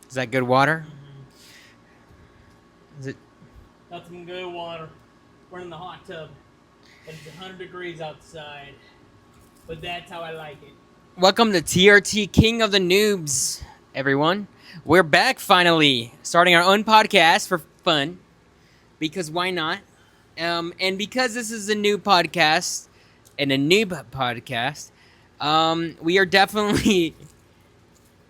Is that good water? Is it? That's some good water. We're in the hot tub. But it's 100 degrees outside. But that's how I like it. Welcome to TRT King of the Noobs, everyone. We're back finally, starting our own podcast for fun. Because why not? And because this is a new podcast and a noob podcast, we are definitely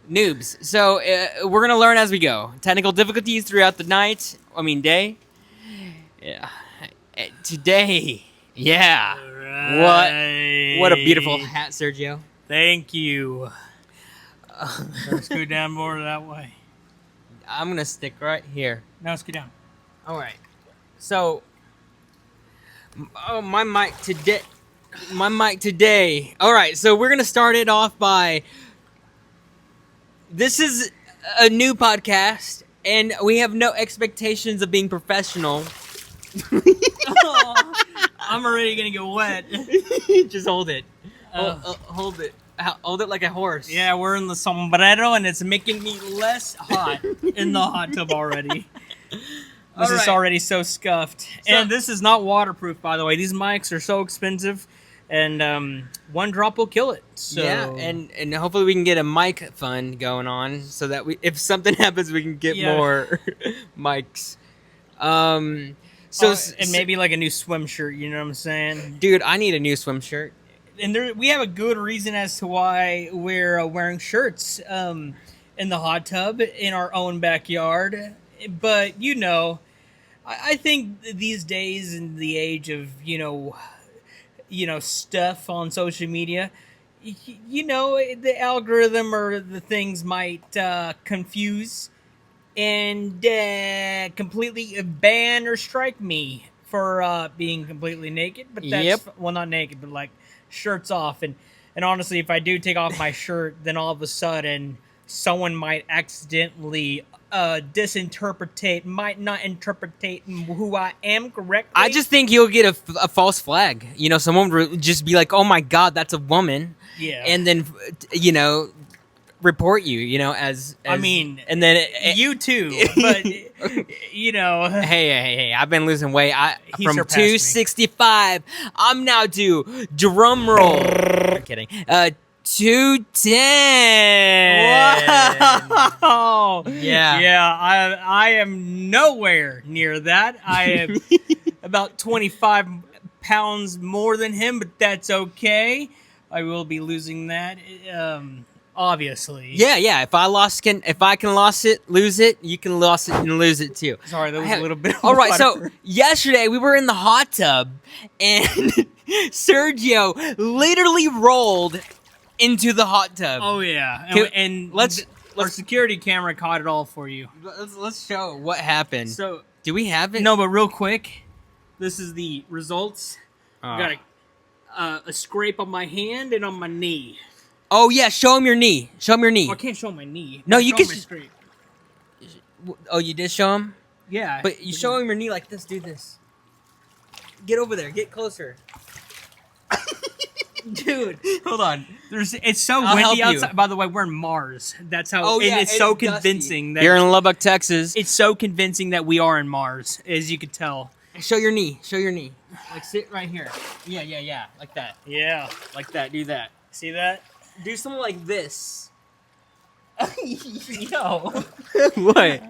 noobs. So we're gonna learn as we go. Technical difficulties throughout the day. Yeah. Today, yeah. Right. What a beautiful hat, Sergio. Thank you. Let's go down more that way. I'm gonna stick right here. Now let's get down. All right. So, my mic today. All right. So we're gonna start it off by. This is a new podcast, and we have no expectations of being professional. I'm already gonna get wet. Just hold it. Hold it. Hold it like a horse. Yeah, we're in the sombrero, and it's making me less hot in the hot tub already. This is already so scuffed. And this is not waterproof, by the way. These mics are so expensive, and one drop will kill it. So. Yeah, and hopefully we can get a mic fund going on so that if something happens, we can get more mics. And maybe like a new swim shirt, you know what I'm saying? Dude, I need a new swim shirt. And we have a good reason as to why we're wearing shirts in the hot tub in our own backyard. But, I think these days in the age of, stuff on social media, the algorithm or the things might confuse and completely ban or strike me for being completely naked. But that's, well, not naked, but like shirts off. And honestly, if I do take off my shirt, then all of a sudden someone might accidentally might not interpretate who I am correctly. I just think you'll get a false flag. Someone would just be like, oh my God, that's a woman. Yeah. And then, report you, as I mean, and then you too, but Hey! I've been losing weight. He From surpassed 265, I'm now to drum roll. I'm kidding. 210. Wow. Yeah. I am nowhere near that. I am about 25 pounds more than him, but that's okay. I will be losing that. Obviously. Yeah. If I can lose it, you can lose it and lose it too. Sorry, that was a little bit. All right, so yesterday we were in the hot tub, and Sergio literally rolled into the hot tub. Oh yeah, and our security camera caught it all for you. Let's show what happened. So, do we have it? No, but real quick, this is the results. Got a scrape on my hand and on my knee. Oh yeah, show him your knee. Show him your knee. Well, I can't show my knee. No, you can. Scrape. Oh, you did show him? Yeah. But you show him your knee like this. Do this. Get over there. Get closer. Dude, hold on. It's so I'll windy help outside. you. By the way, we're in Mars. That's how. Oh, yeah, it's so dusty. convincing that You're in Lubbock, Texas. it's so convincing that we are in Mars, as you could tell. Show your knee. Show your knee. Like sit right here. Yeah. Like that. Yeah. Like that. Do that. See that? Do something like this. Yo. What?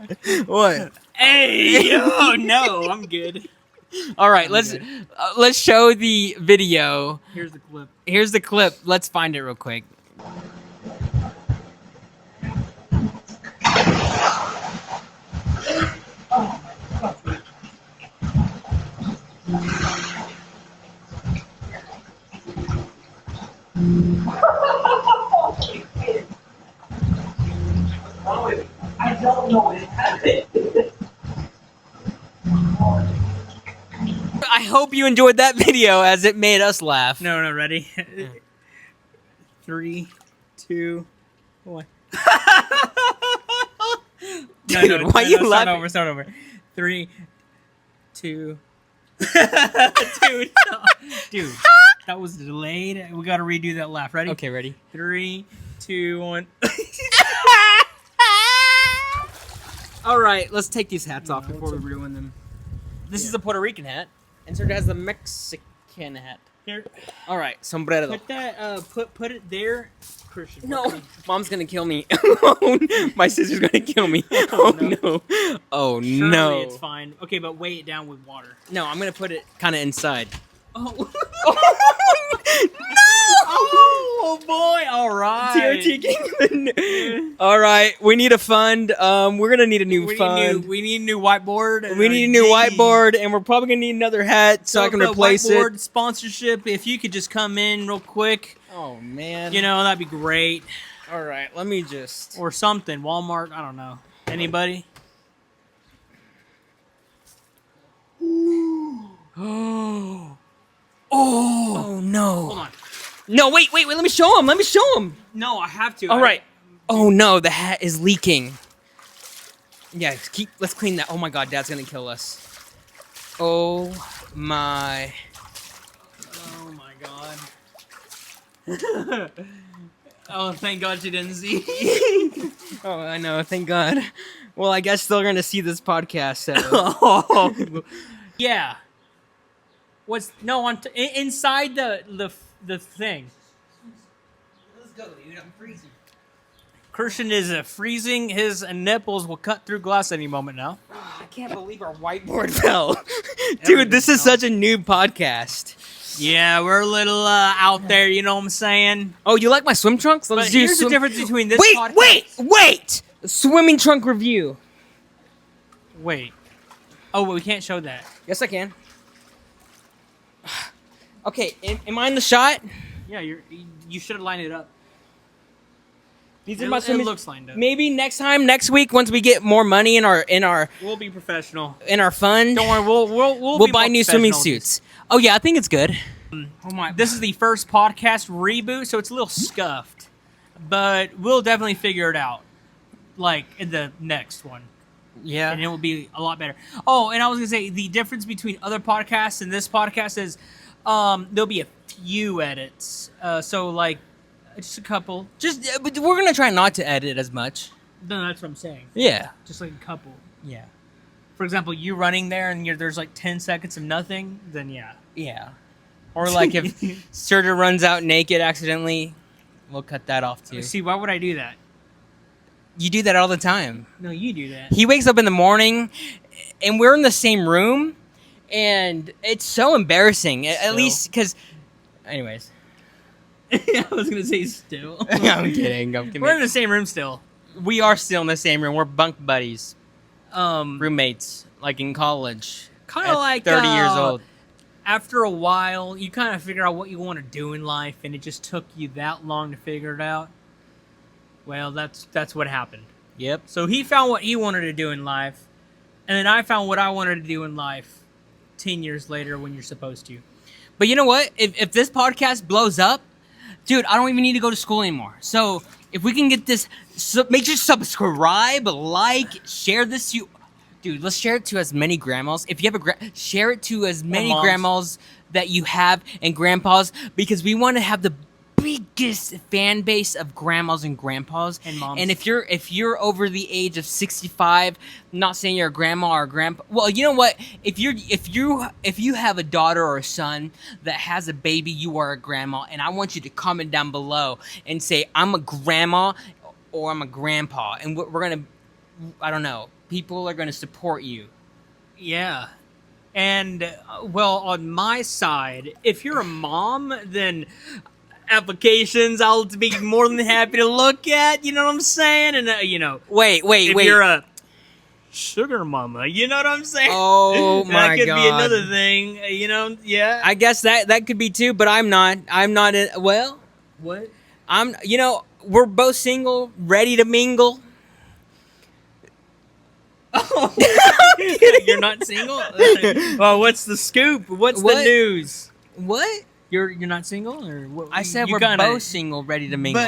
Hey. Oh no, I'm good. All right, let's show the video. Here's the clip. Here's the clip. Let's find it real quick. I don't know what happened. I hope you enjoyed that video as it made us laugh. No, ready? 3, 2, 1. Dude, why you laughing? Start over. 3, 2. Dude, that was delayed. We gotta redo that laugh. Ready? Okay, ready? 3, 2, 1. All right, let's take these hats off No, before we it's ruin them. This Yeah. is a Puerto Rican hat, and Sergio has the Mexican hat. Here, All right, sombrero. put that. Put it there, Christian. No, Mom's gonna kill me. My sister's gonna kill me. Oh no! Oh Surely no! it's fine. Okay, but weigh it down with water. No, I'm gonna put it kind of inside. Oh. No! Oh boy! All right. TRT King. All right, we need a fund. We're gonna need a new fund. We need a new whiteboard. We need a new whiteboard, and we're probably gonna need another hat so I can the replace whiteboard it. sponsorship. If you could just come in real quick, Oh man! you know that'd be great. All right, let me just. Or something. Walmart. I don't know. Anybody? Oh. Oh no! Hold on. No, wait! Let me show him. Let me show him. No, I have to. All right. Oh no, the hat is leaking. Yeah, let's clean that. Oh my god, Dad's gonna kill us. Oh my. Oh my god. Oh, thank God you didn't see. Oh, I know. Thank God. Well, I guess they're gonna see this podcast. So. Oh. Yeah. What's no on inside the thing? Let's go, dude. I'm freezing. Christian is freezing. His nipples will cut through glass any moment now. I can't believe our whiteboard fell. Dude, this is such a noob podcast. Yeah, we're a little out there. You know what I'm saying? Oh, you like my swim trunks? But here's the difference between this. Wait! Swimming trunk review. Wait. Oh, but we can't show that. Yes, I can. Okay, am I in the shot? Yeah, you should have lined it up. These It, are my it swimming. looks lined up. Maybe next week, once we get more money in our We'll be professional. fund, Don't worry, we'll we'll be buy more new swimming professional with this. suits. Oh yeah, I think it's good. Oh my! This is the first podcast reboot, so it's a little scuffed, but we'll definitely figure it out, like in the next one, Yeah. and it will be a lot better. Oh, and I was gonna say the difference between other podcasts and this podcast is, there'll be a few edits. So like, just a couple. But we're gonna try not to edit as much. No, that's what I'm saying. Yeah. Just like a couple. Yeah. For example, you running there and there's like 10 seconds of nothing, then yeah. Yeah. Or like if Sergio runs out naked accidentally, we'll cut that off too. See, why would I do that? You do that all the time. No, you do that. He wakes up in the morning, and we're in the same room, and it's so embarrassing. At Still. least because, anyways. I was gonna say still. I'm kidding. I'm kidding. We're in the same room still. We are still in the same room. We're bunk buddies, roommates, like in college. Kind At of like 30 years old. After a while, you kind of figure out what you want to do in life, and it just took you that long to figure it out. Well, that's what happened. Yep. So he found what he wanted to do in life, and then I found what I wanted to do in life 10 years later when you're supposed to. But you know what? If this podcast blows up, dude, I don't even need to go to school anymore. So if we can get this, make sure to subscribe, like, share this. Dude, let's share it to as many grandmas. If you have share it to as many moms. grandmas that you have and grandpas, because we want to have the biggest fan base of grandmas and grandpas And moms. And if you're over the age of 65, I'm not saying you're a grandma or a grandpa. Well, you know what? If you have a daughter or a son that has a baby, you are a grandma, and I want you to comment down below and say I'm a grandma or I'm a grandpa, and we're gonna, I don't know, people are gonna support you. Yeah. And, well, on my side, if you're a mom, then applications I'll be more than happy to look at, you know what I'm saying? And, Wait. if you're a sugar mama, you know what I'm saying? Oh my That could god. be another thing, yeah. I guess that could be too, but I'm not. Well, What? we're both single, ready to mingle. Oh, you're not single? Well, what's the scoop? What's What? the news? What? You're not single, or what? I said You we're kinda- both single, ready to mingle.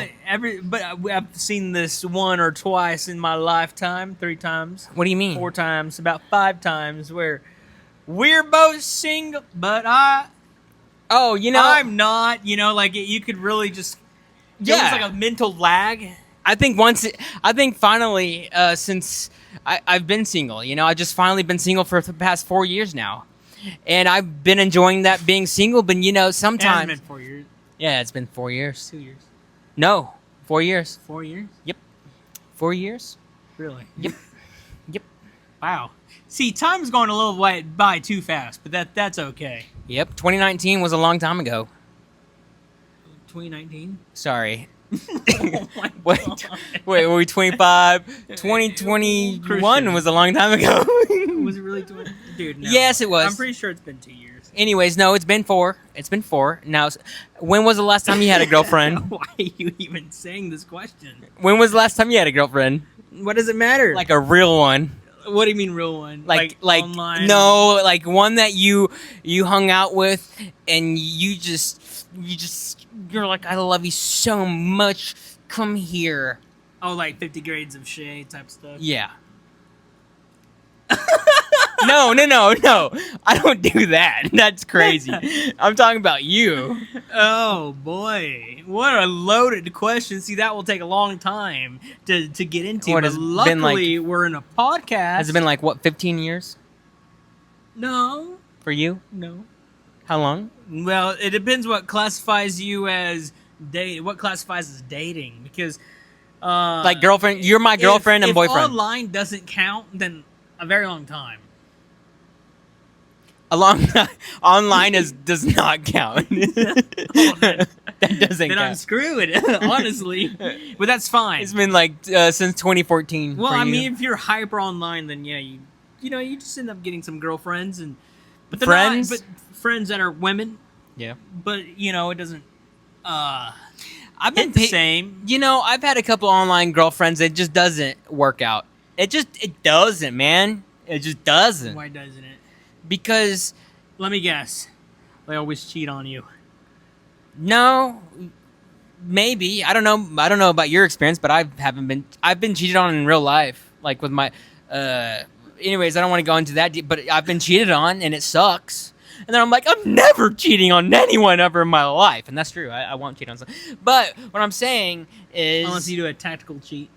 But I've seen this one or twice in my lifetime, 3 times, What do you mean? 4 times, about 5 times, where we're both single, but Oh, I'm not. Like you could really just. Yeah. It's like a mental lag. I think finally, since I've been single, you know, I just finally been single for the past 4 years now, and I've been enjoying that being single. But you know, It sometimes hasn't been 4 years. yeah, it's been 4 years. 2 years. No, 4 years. 4 years? 4 years. Really? Yep. Yep. Wow. See, time's going a little by too fast, but that's okay. Yep. 2019 was a long time ago. 2019? Sorry. Oh my Wait, God. wait, were we 25? 2021 Christian. was a long time ago. Was it really 20? Dude, no. Yes, it was. I'm pretty sure it's been 2 years. Anyways, no, it's been 4. It's been 4. Now, when was the last time you had a girlfriend? Why are you even saying this question? When was the last time you had a girlfriend? What does it matter? Like a real one. What do you mean real one? Like online? no, like one that you hung out with and you're like, I love you so much. Come here. Oh, like 50 Grades of Shade type stuff? Yeah. No. I don't do that. That's crazy. I'm talking about you. Oh, boy. What a loaded question. See, that will take a long time to get into. What, but has it been luckily, we're in a podcast. Has it been like, what, 15 years No. for you? No. How long? Well, it depends what classifies you as what classifies as dating, because Like girlfriend? You're my girlfriend and if boyfriend. online doesn't count, then a very long time. Online does not count. That doesn't Then I'm count. screwed, honestly. But that's fine. It's been like since 2014. Well, for I you. mean, if you're hyper online, then yeah, you just end up getting some girlfriends but they're Friends? but friends that are women. Yeah. But it doesn't. I've Hit been the same. You know, I've had a couple online girlfriends. It just doesn't work out. It doesn't, man. It just doesn't. Why doesn't it? Because Let me guess. They always cheat on you. no, maybe I don't know. I don't know about your experience, but I've been cheated on in real life, like with my. Anyways, I don't want to go into that deep, but I've been cheated on, and it sucks. And then I'm like, I'm never cheating on anyone ever in my life, and that's true. I won't cheat on someone. But what I'm saying is, Unless you do a tactical cheat.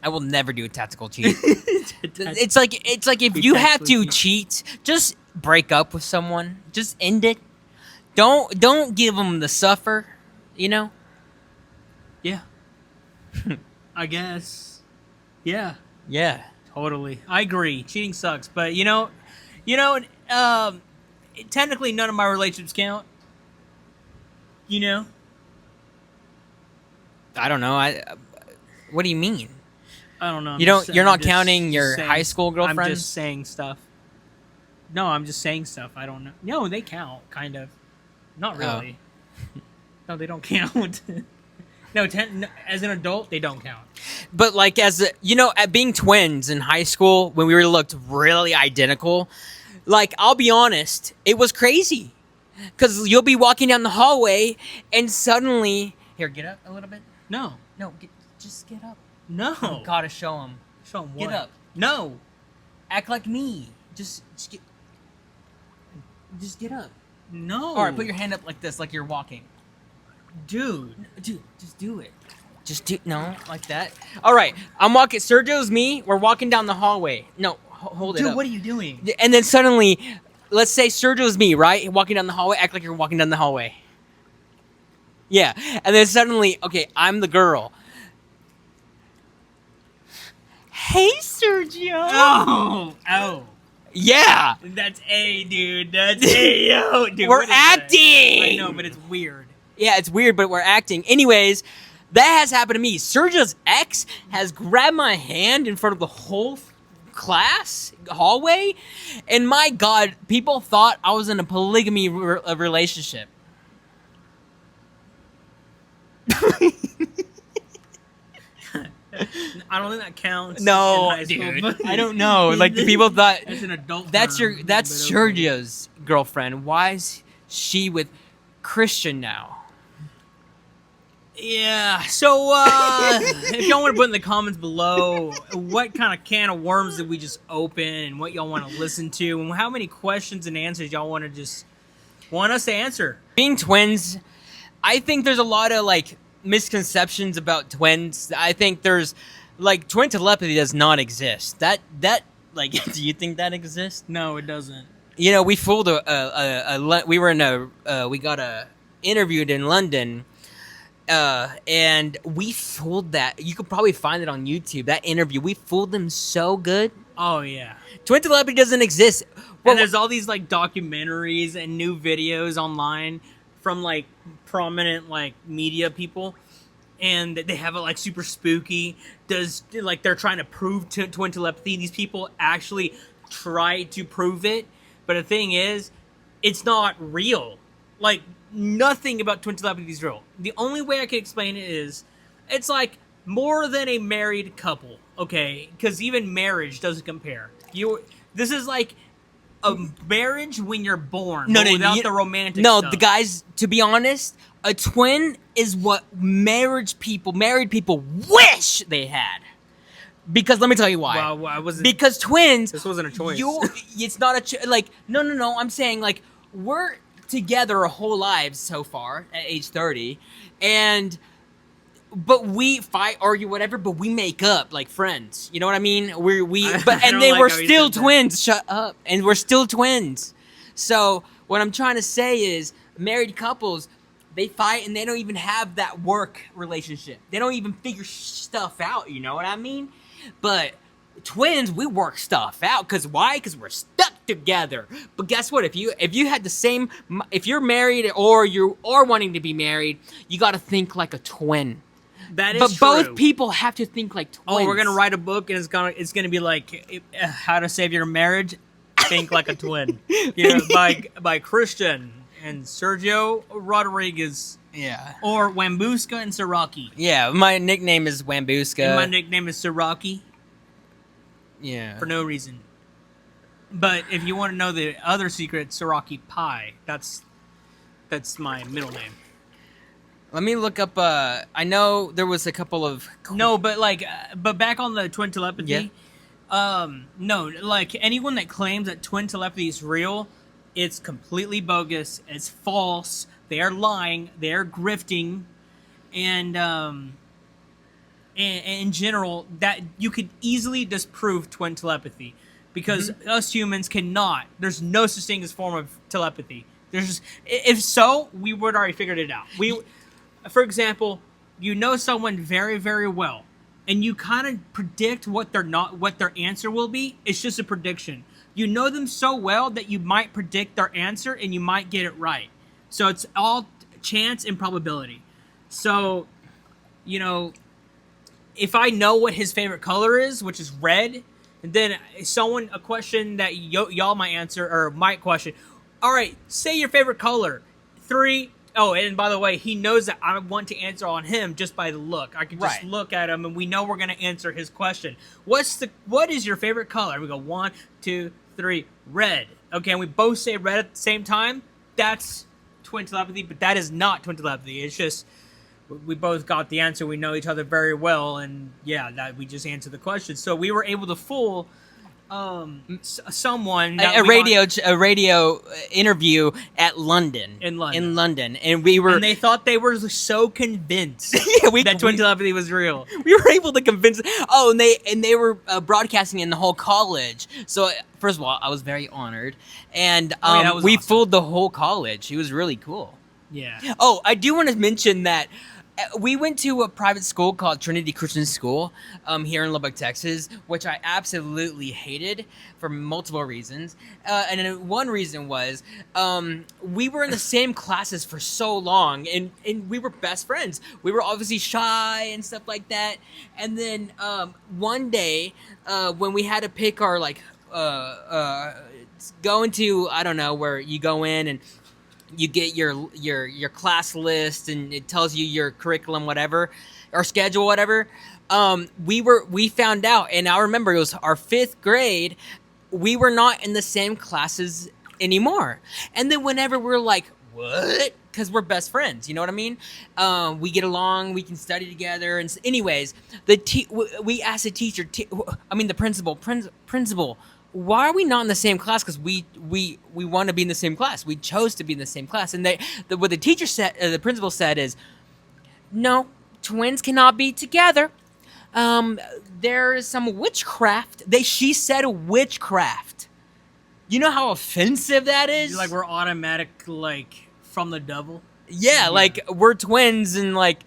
I will never do a tactical cheat. It's like if you have to cheat, just break up with someone. Just end it. Don't give them the suffer. You know. Yeah. I guess. Yeah. Yeah. Totally. I agree. Cheating sucks, but technically none of my relationships count. I don't know. What do you mean? I don't know. You're not counting your high school girlfriends? I'm just saying stuff. No, I'm just saying stuff. I don't know. No, they count, kind of. Not really. No, they don't count. No, as an adult, they don't count. But like at being twins in high school when we looked really identical, like I'll be honest, it was crazy. Cuz you'll be walking down the hallway and suddenly, here, get up a little bit. No. Just get up. No. You gotta show them. Show 'em Get what? up. No. Act like me. Just get up. No. All right, put your hand up like this, like you're walking. Dude. Dude, just do it. No, like that. All right, I'm walking. Sergio's me. We're walking down the hallway. No, hold it Dude, up. what are you doing? And then suddenly, let's say Sergio's me, right? Walking down the hallway. Act like you're walking down the hallway. Yeah, and then suddenly, okay, I'm the girl. Hey, Sergio. Oh. Yeah. That's A, dude. That's A, yo. Dude, We're what is that? acting. I know, but it's weird. Yeah, it's weird, but we're acting. Anyways, that has happened to me. Sergio's ex has grabbed my hand in front of the whole class hallway, and my God, people thought I was in a polygamy relationship. I don't think that counts. No, in high school, dude, but- I don't know. Like the people thought That's an adult. that's term, that's but okay. Sergio's girlfriend. Why is she with Christian now? Yeah. So, if y'all want to put in the comments below what kind of can of worms did we just open, and what y'all want to listen to, and how many questions and answers y'all want us to answer. Being twins, I think there's a lot of like misconceptions about twins. I think there's like twin telepathy does not exist. That like, do you think that exists? No, it doesn't. You know, we fooled we were in we got interviewed in London, and we fooled that. You could probably find it on YouTube. That interview, we fooled them so good. Oh yeah. Twin telepathy doesn't exist. And there's all these like documentaries and new videos online from like prominent like media people, and they have it like super spooky. Does like they're trying to prove twin telepathy? These people actually try to prove it, but the thing is, it's not real. Like nothing about twin telepathy is real. The only way I can explain it is, it's like more than a married couple. Okay, because even marriage doesn't compare. This is like a marriage when you're born, without the romantic stuff. The guys, to be honest, a twin is what married people wish they had. Because let me tell you why. Wow, I wasn't. Because twins, This wasn't a choice. It's not like no. I'm saying like we're together our whole lives so far at age 30, but we fight, argue, whatever. But we make up like friends. You know what I mean? They were still twins. Shut up. And we're still twins. So what I'm trying to say is, married couples, they fight and they don't even have that work relationship. They don't even figure stuff out. You know what I mean? But twins, we work stuff out. Cause why? Cause we're stuck together. But guess what? If you had the same, if you're married or you are wanting to be married, you got to think like a twin. That is but true. Both people have to think like twins. Oh, we're gonna write a book and it's gonna be like how to save your marriage. Think like a twin. By Christian and Sergio Rodriguez. Yeah. Or Wambuska and Siraki. Yeah, my nickname is Wambuska. And my nickname is Siraki. Yeah. For no reason. But if you want to know the other secret, Siraki Pie. That's my middle name. Let me look up. I know there was a couple of. No, but but back on the twin telepathy. Yeah. No, like anyone that claims that twin telepathy is real, it's completely bogus. It's false. They are lying. They are grifting, and in general, that you could easily disprove twin telepathy, because us humans cannot. There's no such thing as form of telepathy. If so, we would already figured it out. For example, you know someone very, very well, and you kind of predict what their answer will be. It's just a prediction. You know them so well that you might predict their answer and you might get it right. So it's all chance and probability. So, if I know what his favorite color is, which is red, and then a question that y'all might answer or might question. All right, say your favorite color. 3. Oh, and by the way, he knows that I want to answer on him just by the look. I can just look at him, and we know we're going to answer his question. What is your favorite color? We go 1, 2, 3, red. Okay, and we both say red at the same time. That's twin telepathy, but that is not twin telepathy. It's just we both got the answer. We know each other very well, and that we just answered the question. So we were able to fool someone a radio interview at London in London, and they thought they were so convinced that twin telepathy was real. We were able to convince. Oh, and they were broadcasting in the whole college. So first of all, I was very honored, and we fooled the whole college. It was really cool. Yeah. Oh, I do want to mention that we went to a private school called Trinity Christian School here in Lubbock, Texas, which I absolutely hated for multiple reasons. And one reason was we were in the same classes for so long, and we were best friends. We were obviously shy and stuff like that. And then one day when we had to pick our go into, I don't know, where you go in and you get your class list and it tells you your curriculum, whatever, or schedule, whatever. We found out, and I remember it was our 5th grade. We were not in the same classes anymore. And then whenever we're like, what? Because we're best friends, you know what I mean? We get along, we can study together. And anyways, we asked the teacher, the principal, why are we not in the same class? Because we want to be in the same class. We chose to be in the same class. And what the teacher said, the principal said is, no, twins cannot be together. There is some witchcraft. She said witchcraft. You know how offensive that is? Like we're automatic, like from the devil. Yeah, like we're twins and like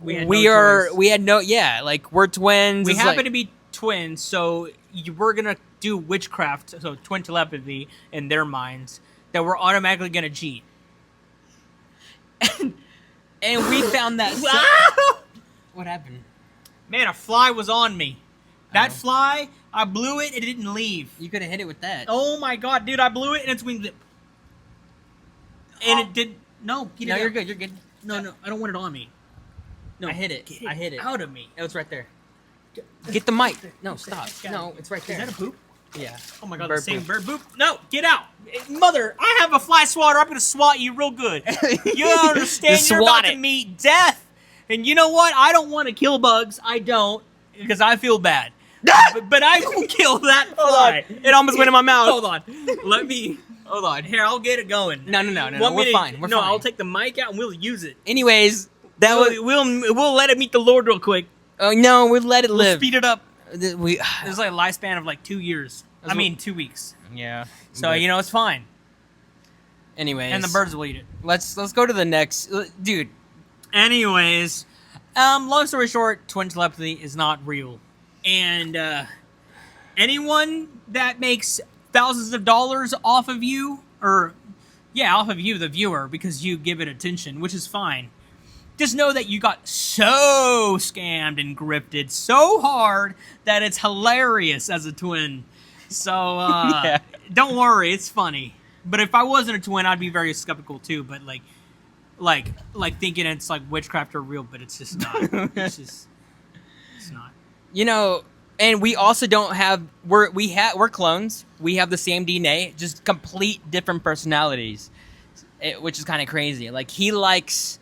We had we no are. choice. We had no. Yeah, like we're twins. We It's happen like- to be twins, so we're gonna do witchcraft, so twin telepathy in their minds, that we're automatically gonna cheat. and we found that. What happened? Man, a fly was on me. That Oh. fly, I blew it, it didn't leave. You could have hit it with that. Oh my god, dude, I blew it and its wings did. And it did. No, get no, it you're out. good. You're good. No, I don't want it on me. No, I hit it. Get I hit it. out of me. Oh, it's right there. Get the mic. No, Get the stop. heck out No, of me. it's right Is there. that a poop? Yeah. Oh my god, Bird the same poop. bird poop. No, get out. Mother, I have a fly swatter. I'm gonna swat you real good. You don't understand. Just You're swat about it. to meet death. And you know what? I don't want to kill bugs. I don't, because I feel bad. but I will kill that fly. It almost went in my mouth. Hold on. Hold on. Here, I'll get it going. No. Want me We're to- fine. We're no, fine. I'll take the mic out and we'll use it. Anyways, that was. We'll let it meet the Lord real quick. Oh no, we'll let it We'll live. speed it up. We. There's like a lifespan of like 2 years. That's I mean, 2 weeks. Yeah. So you know it's fine. Anyways, And the birds will eat it. Let's go to the next, dude. Anyways, long story short, twin telepathy is not real, and anyone that makes thousands of dollars off of you, off of you, the viewer, because you give it attention, which is fine. Just know that you got so scammed and grifted so hard that it's hilarious as a twin. So Yeah. don't worry, it's funny. But if I wasn't a twin, I'd be very skeptical too. But like thinking it's like witchcraft or real, but it's just not. It's not. You know, and we also don't have. We're clones. We have the same DNA, just complete different personalities, which is kind of crazy. Like he likes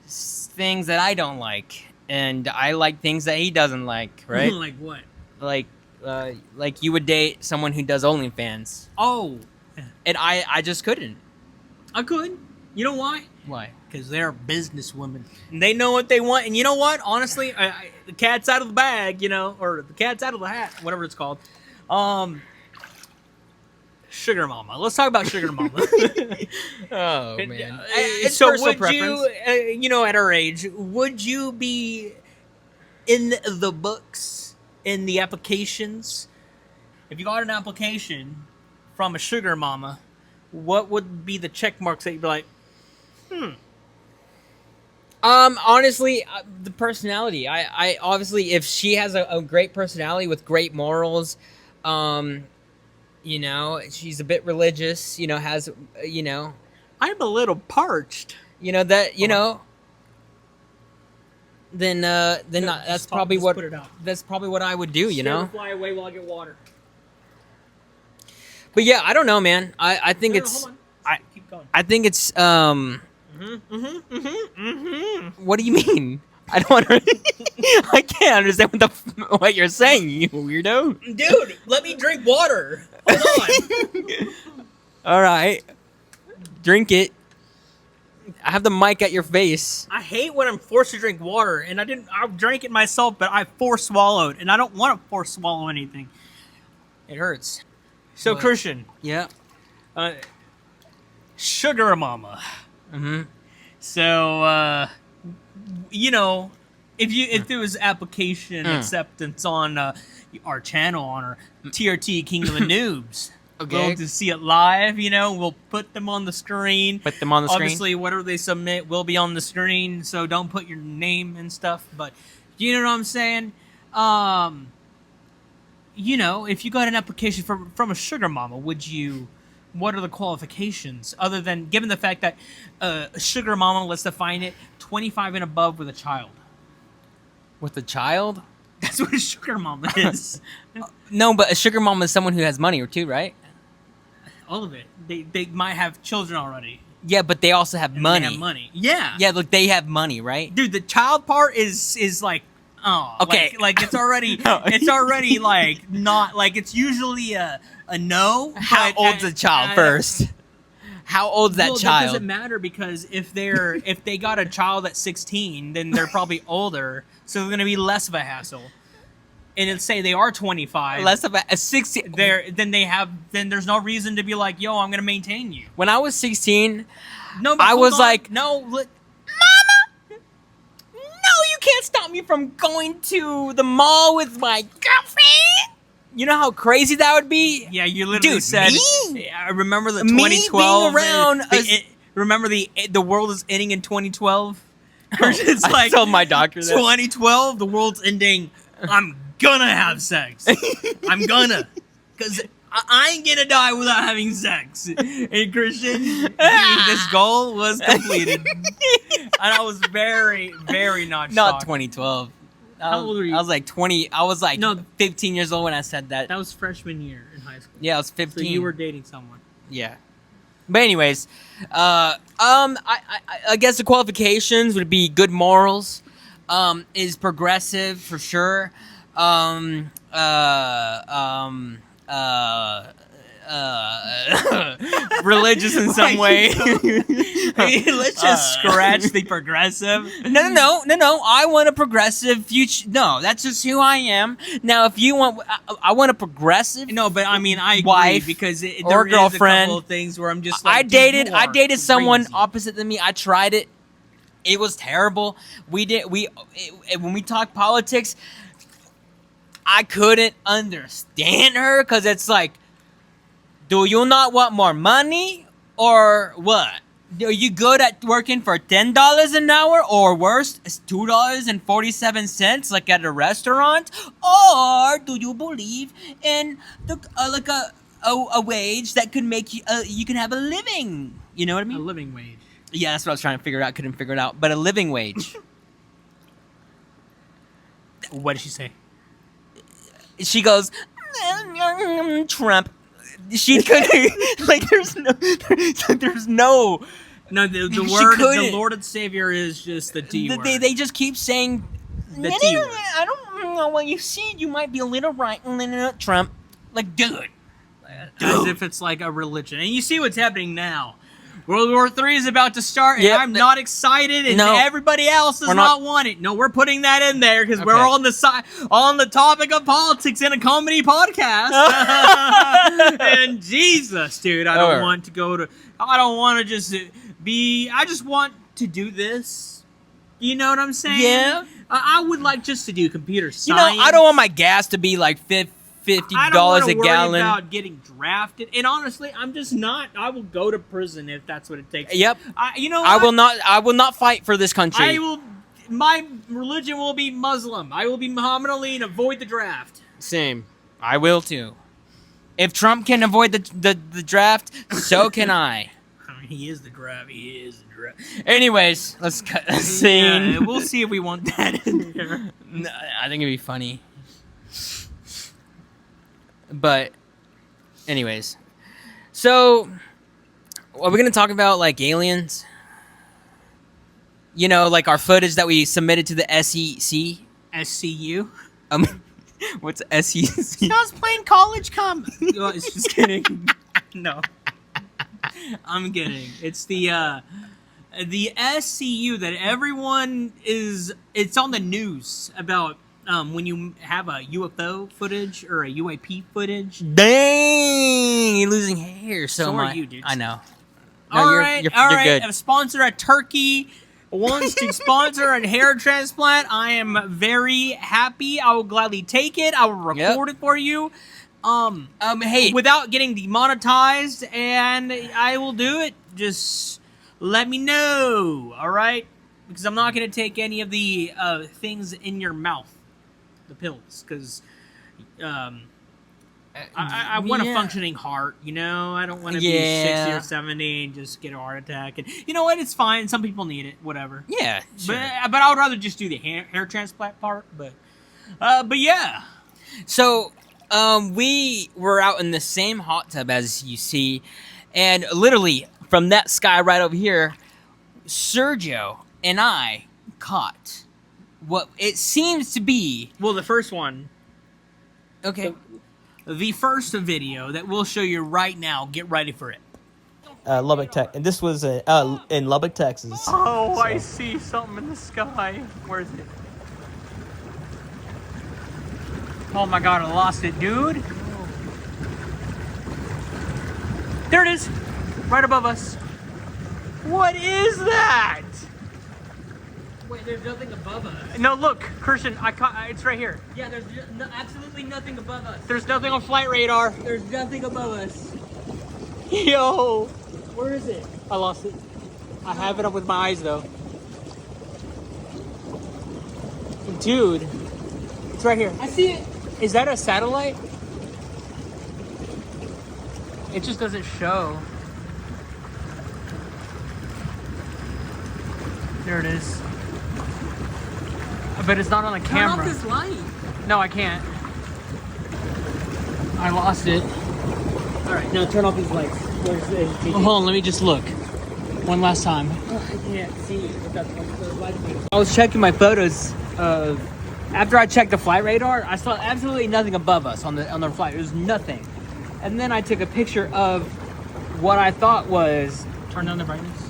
things that I don't like, and I like things that he doesn't like. Right? Like what? Like you would date someone who does OnlyFans, Oh, and I just couldn't. I could. You know why? Why? Because they're businesswomen. And they know what they want. And you know what? Honestly, the cat's out of the bag, you know, or the cat's out of the hat, whatever it's called. Sugar mama. Let's talk about sugar mama. Oh man. So personal would preference. you, at our age, would you be in the books, in the applications? If you got an application from a sugar mama, what would be the check marks that you'd be like, Honestly, the personality. I obviously, if she has a great personality with great morals, you know, she's a bit religious, you know, has, you know, I'm a little parched. then that's probably just what put it out. that's probably what I would do, you know. Fly away while I get water. But yeah, I don't know, man. I think it's Hold on. Keep going. I think it's What do you mean? I don't I can't understand what you're saying, you weirdo. Dude, let me drink water. Hold on. All right. Drink it. I have the mic at your face. I hate when I'm forced to drink water, and I drank it myself, but I force swallowed, and I don't want to force swallow anything. It hurts. So What? Christian, Yeah. sugar mama. Mm-hmm. So you know, if there was application acceptance on our channel on our TRT King of the Noobs. Okay. We'll to see it live, you know, we'll put them on the screen. Put them on the screen. Obviously, whatever they submit will be on the screen, so don't put your name and stuff, but you know what I'm saying? You know, if you got an application from a sugar mama, what are the qualifications? Other than, given the fact that a sugar mama, let's define it, 25 and above with a child. With a child? That's what a sugar mama is. No, but a sugar mom is someone who has money too, right? All of it. They might have children already. Yeah, but they also have And money. They have money. Yeah. Yeah, look, they have money, right? Dude, the child part is like, oh, Okay. like it's already, No. it's already like not like it's usually a no. How but old's a child first? How old's that Well, child? that doesn't matter because if they got a child at 16, then they're probably older, so they're gonna be less of a hassle. And let's say they are 25, Less of a 16. then there's no reason to be like, yo, I'm gonna maintain you. When I was 16, No, but I hold was on. like, no, Mama, no, you can't stop me from going to the mall with my girlfriend. You know how crazy that would be? yeah, you literally Dude, said. me? I remember the Me 2012. being around remember the world is ending in 2012. Oh, It's I like told my doctor that. 2012, the world's ending. I'm gonna have sex. I'm gonna, cause I ain't gonna die without having sex. And Christian, this goal was completed, and I was very, very not Not shocked. 2012. How old were you? I was like 20. I was like No. 15 years old when I said that. That was freshman year in high school. Yeah, I was So 15. you were dating someone. Yeah. But anyways, I guess the qualifications would be good morals, is progressive for sure, religious in some way. Let's just scratch the progressive. No. I want a progressive future. No, that's just who I am. Now, if you want, I want a progressive. No, but I mean, I agree Wife because or there is a girlfriend. couple of things where I'm just like, I dude, dated. you I are dated someone crazy. opposite than me. I tried it. It was terrible. When we talk politics, I couldn't understand her because it's like, do you not want more money or what? Are you good at working for $10 an hour or worse, it's $2.47 like at a restaurant? Or do you believe in the like a wage that could make you can have a living? You know what I A mean? living wage. Yeah, that's what I was trying to figure out. Couldn't figure it out, but a living wage. What did she say? She goes, Trump. She couldn't like. There's no. No, the She word, the couldn't. Lord and Savior is just the D word. They just keep saying The T word. I don't know. Well, you see, you might be a little right, Trump. Like, dude. As if it's like a religion. And you see what's happening now. World War III is about to start, and Yep. I'm not excited, and No. everybody else does We're not not- want it. No, we're putting that in there because we're Okay. on the topic of politics in a comedy podcast. And Jesus, dude, I don't Alright. want to go to. I don't want to just be. I just want to do this. You know what I'm saying? Yeah. I would like just to do computer You science. know, I don't want my gas to be like $50 I don't want a to worry gallon. about getting drafted. And honestly, I'm just not. I will go to prison if that's what it takes. Yep. You know I what? will not. I will not fight for this country. I will. My religion will be Muslim. I will be Muhammad Ali and avoid the draft. Same. I will too. If Trump can avoid the draft, so can I. I mean, he is the draft. He is the draft. Anyways, let's cut the scene. Yeah, we'll see if we want that in there. No, I think it'd be funny. But, anyways. So, are we going to talk about, like, aliens? You know, like our footage that we submitted to the SEC? SCU. What's SEC? I was playing college No, it's just kidding. No. I'm kidding. It's the SCU that everyone is. It's on the news about when you have a UFO footage or a UAP footage. Dang! You're losing hair so So are much. you, dude. I know. All you're- right, you're- all you're right. good. A sponsor at Turkey wants to sponsor a hair transplant. I am very happy. I will gladly take it. I will record it for you. Hey, Without getting demonetized, and I will do it. Just let me know, all right? Because I'm not going to take any of the things in your mouth, the pills, because I want a yeah. functioning heart, you know? I don't want to be Yeah. 60 or 70 and just get a heart attack. And you know what? It's fine. Some people need it, whatever. yeah, sure. But I would rather just do the hair transplant part. But yeah. So, we were out in the same hot tub as you see, and literally from that sky right over here, Sergio and I caught what it seems to be. Well, the first one. Okay. The first video that we'll show you right now. Get ready for it. Lubbock, and this was in Lubbock, Texas. Oh, So. I see something in the sky. Where is it? Oh my god, I lost it, dude. There it is. Right above us. What is that? Wait, there's nothing above us. No, look, Christian, it's right here. Yeah, there's absolutely nothing above us. There's nothing on flight radar. There's nothing above us. Yo. Where is it? I lost it. I have it up with my eyes though. Dude, it's right here. I see it. Is that a satellite? It just doesn't show. There it is. But it's not on the Turn camera. off this light. No, I can't. I lost it. All right, now turn off these lights. Where's the? Oh, hold on, let me just look. One last time. I can't see without those lights. I was checking my photos of. After I checked the flight radar, I saw absolutely nothing above us on the flight. There was nothing. And then I took a picture of what I thought was. Turn down the brightness.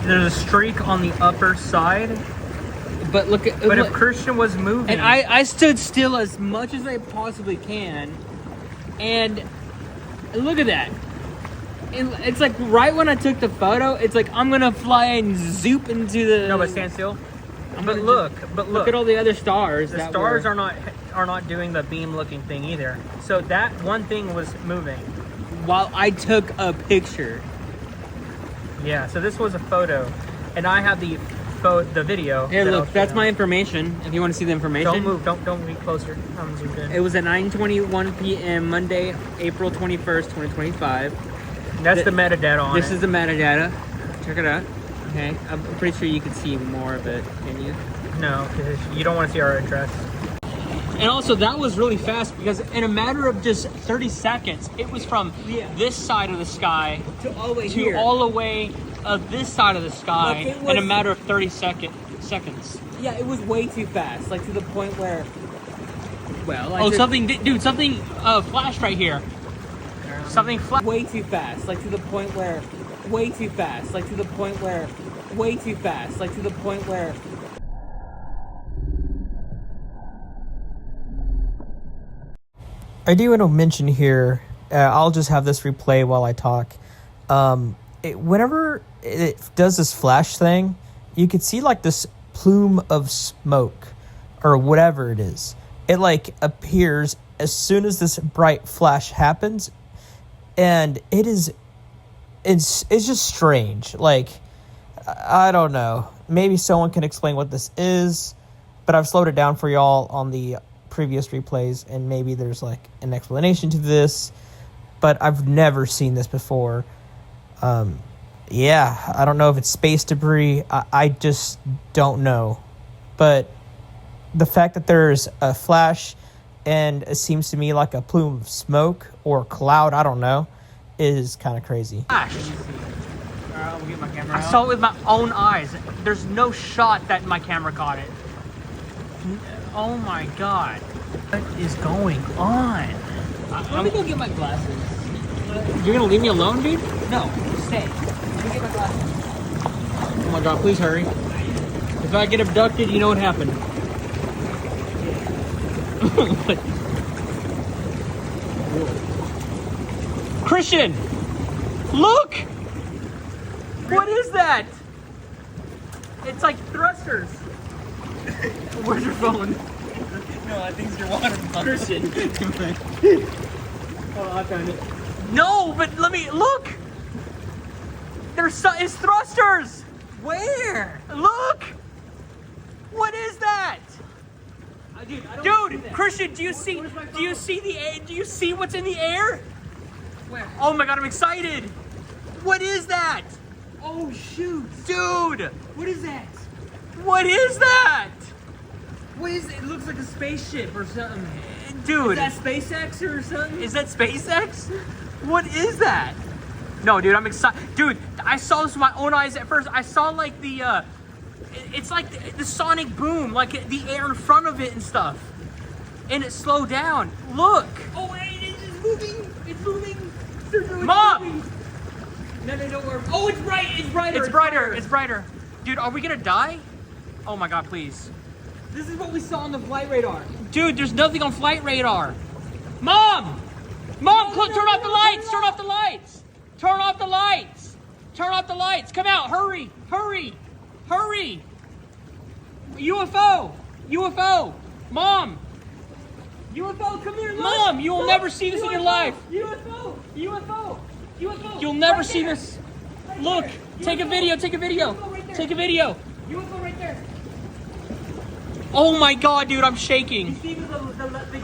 There's a streak on the upper side. But look at. But if Christian was moving. And I stood still as much as I possibly can. And look at that. It's like right when I took the photo, it's like I'm gonna fly and zoop into the. No, but stand still. But look look at all the other stars. The stars are not doing the beam looking thing either. So that one thing was moving. While I took a picture. Yeah. So this was a photo, and I have the video. Here, that look. I'll show That's you. my information. If you want to see the information. Don't move. Don't be closer. I'm zoomed in. It was at 9:21 p.m. Monday, April 21st, 2025. That's the metadata on it. This is the metadata. Check it out. Okay, I'm pretty sure you can see more of it. Can you? No, because you don't want to see our address. And also, that was really fast because in a matter of just 30 seconds, it was from this side of the sky To all the way to all the way of this side of the sky Look, it in a was- matter of 30 seconds. Yeah, it was way too fast. Like to the point where. Well, Oh, something flashed right here. Something flashed. Way too fast, like to the point where. Way too fast, like to the point where. Way too fast, like to the point where. I do want to mention here, I'll just have this replay while I talk. Whenever it does this flash thing, you could see like this plume of smoke or whatever it is. It like appears as soon as this bright flash happens, and it's just strange. Like, I don't know. Maybe someone can explain what this is, but I've slowed it down for y'all on the previous replays, and maybe there's like an explanation to this, but I've never seen this before. Yeah, I don't know if it's space debris. I just don't know. But the fact that there's a flash and it seems to me like a plume of smoke or cloud, I don't know, is kind of crazy. Flash. I saw it with my own eyes. There's no shot that my camera caught it. Oh my god. What is going on? Let me go get my glasses. You're gonna leave me alone, dude? No, stay. Let me get my glasses. Oh my god, please hurry. If I get abducted, you know what happened. Christian! Look! What is that? It's like thrusters. Where's your phone? No, I think it's your water bottle. Christian. Oh, I found it. No, but let me look. It's thrusters. Where? Look. What is that? Dude, I don't see Dude, that. Christian, do you see the air? Do you see what's in the air? Where? Oh my god, I'm excited. What is that? Oh, shoot. Dude, What is that? what is that? What is it? It looks like a spaceship or something. Dude, Is that SpaceX or something? is that SpaceX? What is that? No, dude, I'm excited. Dude, I saw this with my own eyes at first. I saw like it's like the sonic boom, like the air in front of it and stuff. And it slowed down. Look. Oh, it is moving. It's moving. Sergio, it's Mom! moving. No, don't worry. Oh, it's bright. It's brighter. It's brighter. It's brighter. Dude, are we gonna die? Oh my god, please. This is what we saw on the flight radar. Dude, there's nothing on flight radar. Mom! Mom, turn off the lights! Turn off the lights! Turn off the lights! Turn off the lights! Come out! Hurry! Hurry! Hurry! UFO! UFO! Mom! UFO, come here. Look. Mom, you will never see this in your life. UFO. UFO. UFO. You'll never Right see there. this. Right Look, there. take a video, take a video. UFO right there. Take a video. UFO right there. Oh my god, dude, I'm You shaking. see the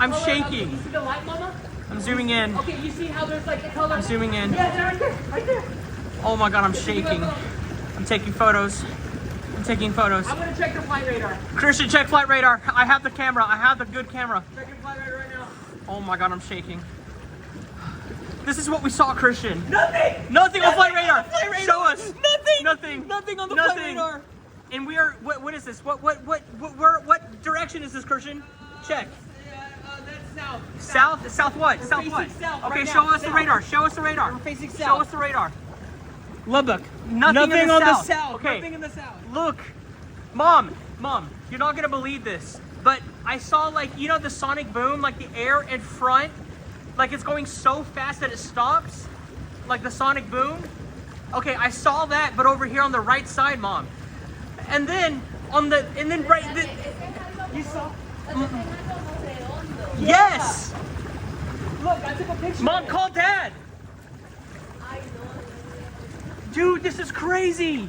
I'm color shaking. You see the light, Mama? I'm zooming in. Okay, you see how there's like a color? I'm zooming in. Yeah, right there. Right there. Oh my god, I'm shaking. I'm taking photos. I'm taking photos. I'm gonna check the flight radar. Christian, check flight radar. I have the camera. I have the good camera. Checking flight radar right now. Oh my god, I'm shaking. This is what we saw, Christian. Nothing. Nothing on flight radar. flight radar. Show us. Nothing. Nothing. Nothing on the Nothing. flight radar. And we are. What is this? What direction is this, Christian? Check. That's south. South what? We're South facing what? south Okay, right show now. us the South. radar. Show us the radar. We're facing Show south. us the radar. Lubbock. Nothing in the on south. the south. Okay. Nothing in the south. Look, Mom, you're not gonna believe this, but I saw the sonic boom, like the air in front, like it's going so fast that it stops, like the sonic boom. Okay, I saw that, but over here on the right side, Mom, and then You saw? yes, Look, I took a picture. Mom, of it. call Dad. Dude, this is crazy.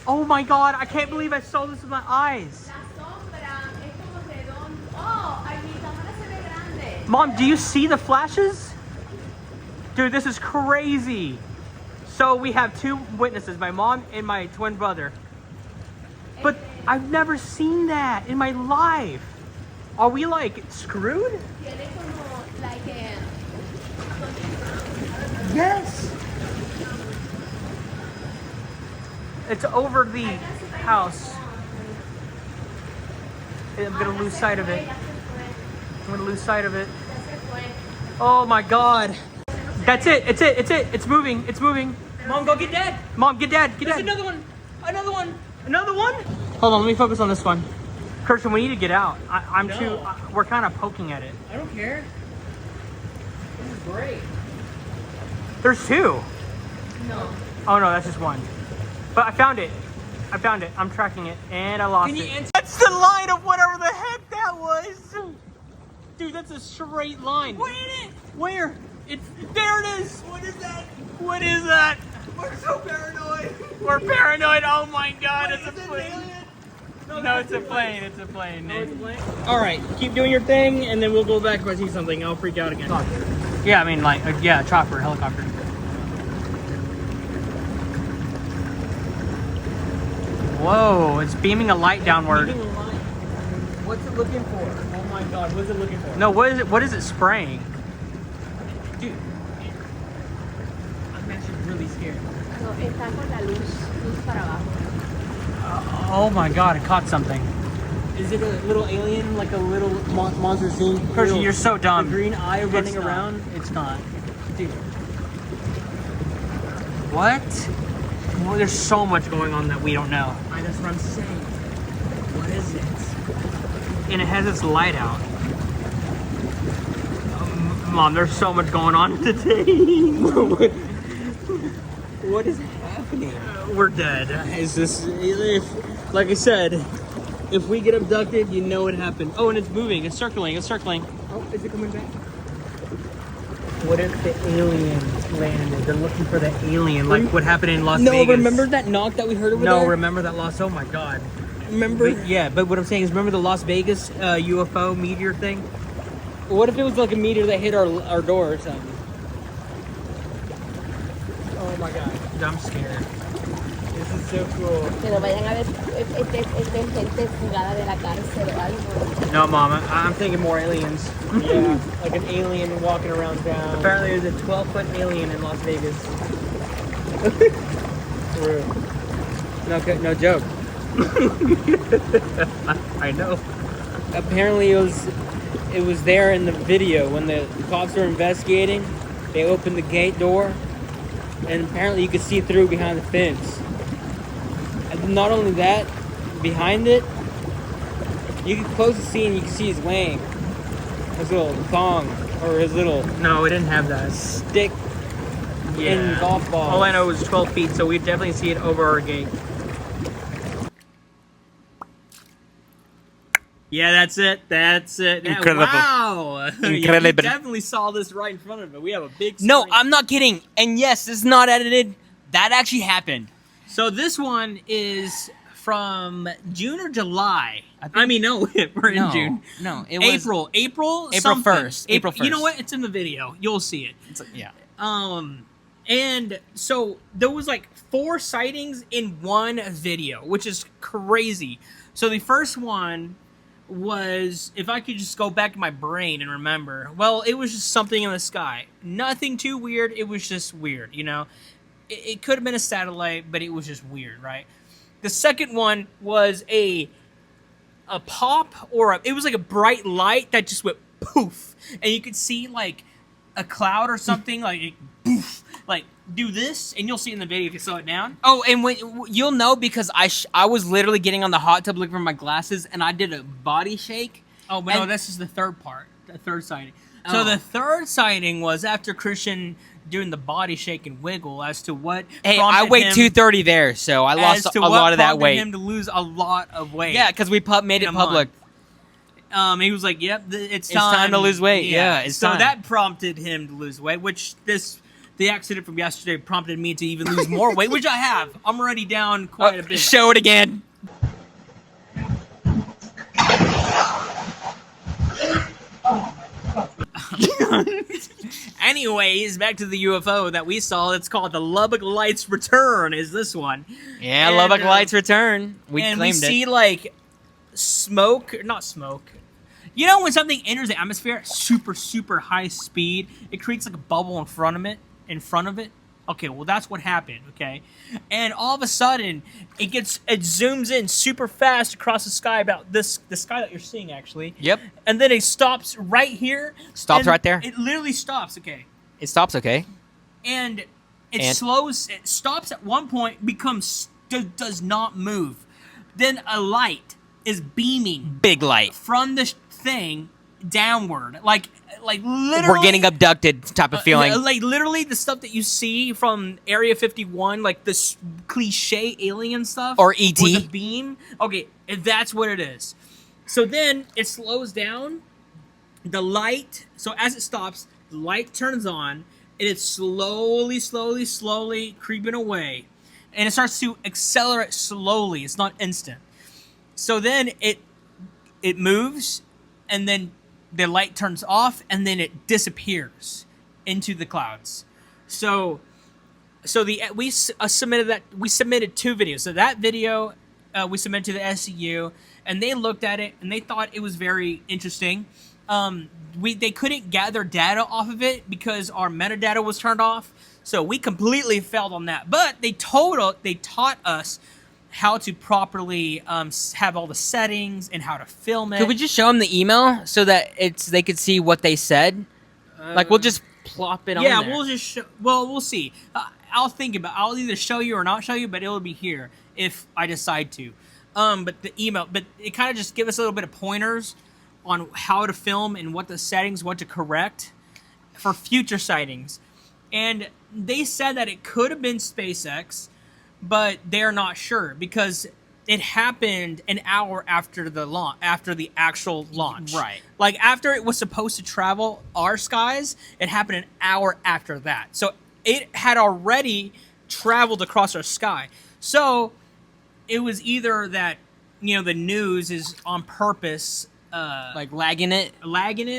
Oh my God, I can't believe I saw this with my eyes. Mom, do you see the flashes? Dude, this is crazy. So we have two witnesses, my mom and my twin brother. But I've never seen that in my life. Are we like screwed? Yes. It's over the house. I'm gonna lose sight of it. I'm gonna lose sight of it. Oh my God. That's it. It's it. It's it. It's moving. It's moving. Mom, go get Dad. Mom, get Dad. Get There's Dad. another one. Another one. Another one? Hold on. Let me focus on this one. Christian, we need to get out. I'm No. too. We're kind of poking at it. I don't care. This is great. There's two. No. Oh no, that's just one. But I found it. I found it. I'm tracking it, and I lost Can you it. answer? That's the line of whatever the heck that was. Dude, that's a straight line. What is it? Where? It's there. It is. What is that? What is that? We're so paranoid. We're paranoid. Oh my God, it's a Is it an plane. alien? No, it's a plane. It's a plane. Oh, it's a plane? All right, keep doing your thing, and then we'll go back if I see something. I'll freak out again. Yeah, I mean, chopper, helicopter. Whoa, it's beaming a light downward. Leaving a line. What's it looking for? Oh my God, what's it looking for? No, what is it? What is it spraying? Dude. I'm actually really scared. No, está con la luz para abajo. Oh my God, it caught something. Is it a little alien, like a little monster scene? Percy, you're so The dumb. green eye running not. around? It's not. Dude, What? Well, there's so much going on that we don't know. that's what I'm saying. What is it? And it has its light out. Mom, there's so much going on today. What is happening? We're dead. Is this, like I said, if we get abducted, you know what happened. Oh, and it's moving. It's circling. It's circling. Oh, is it coming back? What if the alien landed? They're looking for the Alien, like what happened in Las No, Vegas. remember that knock that we heard over No, there? remember that loss? Oh my God. Remember? But, yeah, but what I'm saying is, remember the Las Vegas UFO meteor thing? What if it was like a meteor that hit our door or something? Oh my God. I'm scared. This is so cool. Pero vayan a ver gente fugada de la cárcel o algo. No, Mom, I'm thinking more aliens. Yeah, like an alien walking around town. Apparently, there's a 12-foot alien in Las Vegas. True. No joke. I know. Apparently it was there in the video when the cops were investigating. They opened the gate door, and apparently you could see through behind the fence. And not only that, behind it, you could close the scene. You could see his wang, his little thong, or his little No, we didn't have that. stick in golf balls. All I know was 12 feet, so we definitely see it over our gate. Yeah, that's it. That's it. Yeah, Incredible. Wow. Incredible. You definitely saw this right in front of it. We have a big screen. No, I'm not kidding. And yes, this is not edited. That actually happened. So this one is from June or July. I mean, no, we're in June. No, it was April April something. 1st. April 1st. You know what? It's in the video. You'll see it. yeah. And so there was like 4 sightings in one video, which is crazy. So the first one was, if I could just go back to my brain and remember, well, it was just something in the sky. Nothing too weird. It was just weird, you know? It could have been a satellite, but it was just weird, right? The second one was a pop, or it was like a bright light that just went poof. And you could see like a cloud or something, like poof, like do this, and you'll see in the video if you slow it down. Oh, and when you'll know because I was literally getting on the hot tub looking for my glasses, and I did a body shake. Oh, but no, And- this is the third part, the third sighting. Oh. So the third sighting was after Christian doing the body shake and wiggle as to what. Hey, I prompted weighed him- 230 there, so I lost as to a what lot of that prompted weight. him to lose a lot of weight. Yeah, because we made in it a public. month. He was like, "Yep, it's It's time to lose weight. Yeah, it's so time. that prompted him to lose weight, which the accident from yesterday prompted me to even lose more weight, which I have. I'm already down quite a bit. Show it again. Anyways, back to the UFO that we saw. It's called the Lubbock Lights Return. Is this one? Yeah, And, Lubbock Lights return. We and claimed we see it. like smoke, not smoke. You know when something enters the atmosphere at super high speed, it creates like a bubble in front of it. Okay, well that's what happened. Okay, and all of a sudden it zooms in super fast across the sky, about the sky that you're seeing actually. Yep. And then it stops right here. Stops and right there. It literally stops. Okay. It stops, okay? And it And? slows. It stops at one point, does not move. Then a light is beaming Big light. from the thing downward, like literally. We're getting abducted type of feeling. Like literally the stuff that you see from Area 51, like this cliche alien stuff, Or ET. with a beam. Okay, that's what it is. So then it slows down. The light. So as it stops, the light turns on. And it's slowly creeping away, and it starts to accelerate slowly. It's not instant. So then it moves, and then the light turns off, and then it disappears into the clouds. So we submitted 2 videos. So that video we submitted to the SCU, and they looked at it and they thought it was very interesting. They couldn't gather data off of it because our metadata was turned off. So we completely failed on that. But they taught us how to properly have all the settings and how to film it. Could we just show them the email so that they could see what they said? Like, we'll just plop it on Yeah, there. we'll just show. Well, we'll see. I'll either show you or not show you, but it'll be here if I decide to. But the email, but it kind of just give us a little bit of pointers on how to film and what the settings, what to correct for future sightings. And they said that it could have been SpaceX, but they're not sure because it happened an hour after the actual launch. Right. Like after it was supposed to travel our skies, it happened an hour after that. So it had already traveled across our sky. So it was either that, the news is on purpose like lagging it.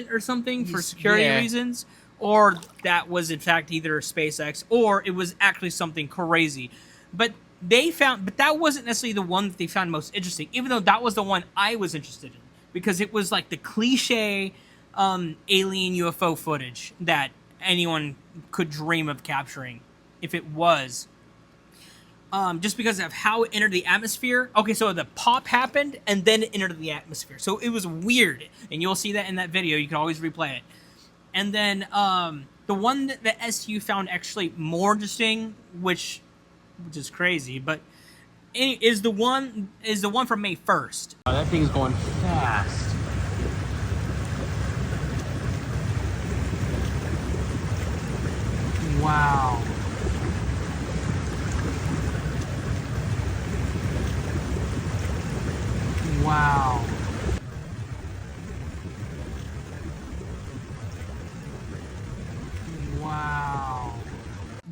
or something for security Yeah. reasons, or that was in fact either SpaceX or it was actually something crazy. But that wasn't necessarily the one that they found most interesting, even though that was the one I was interested in because it was like the cliche alien UFO footage that anyone could dream of capturing if it was. just because of how it entered the atmosphere. Okay, so the pop happened and then it entered the atmosphere. So it was weird, and you'll see that in that video. You can always replay it. And then the one that the SU found actually more interesting, which is crazy, but is the one from May 1st. Oh, that thing is going fast. Wow. Wow. Wow.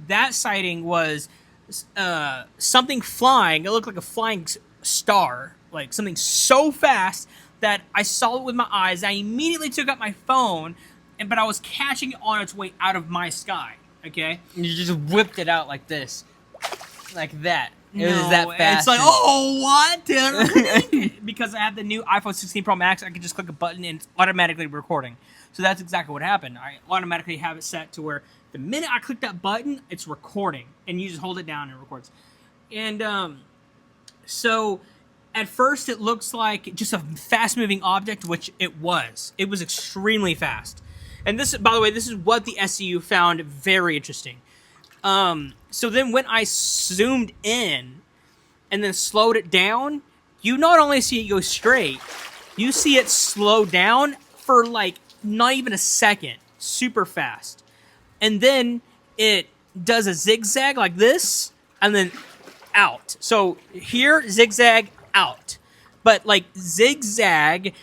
That sighting was something flying. It looked like a flying star, like something so fast that I saw it with my eyes. I immediately took out my phone, but I was catching it on its way out of my sky. Okay, You just whipped it out like this, like that. It was that fast. It's like, oh, what? Because I have the new iPhone 16 Pro Max, I can just click a button and it's automatically recording. So that's exactly what happened. I automatically have it set to where the minute I click that button, it's recording, and you just hold it down and it records. And so at first it looks like just a fast-moving object, which it was. It was extremely fast. And this, by the way, this is what the SCU found very interesting. So then when I zoomed in and then slowed it down, you not only see it go straight, you see it slow down for like not even a second, super fast. And then it does a zigzag like this and then out. So here, zigzag, out. But like zigzag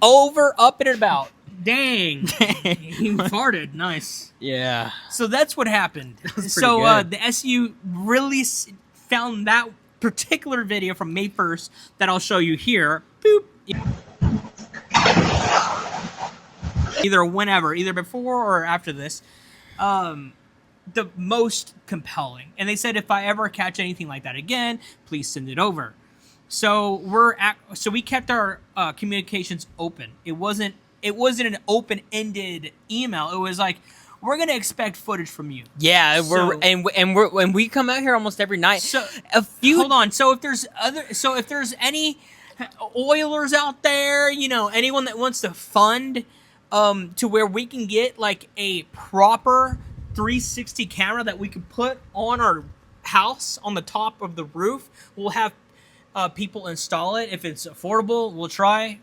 over, up, and about. Dang. You farted. Nice. Yeah. So that's what happened. So the SU really found that particular video from May 1st that I'll show you here. Boop. Either whenever, either before or after this. The most compelling. And they said if I ever catch anything like that again, please send it over. So we kept our communications open. It wasn't an open-ended email. It was like, we're gonna expect footage from you. Yeah, when we come out here almost every night. So hold on. So if there's any Oilers out there, anyone that wants to fund to where we can get like a proper 360 camera that we could put on our house on the top of the roof, we'll have people install it. If it's affordable, we'll try.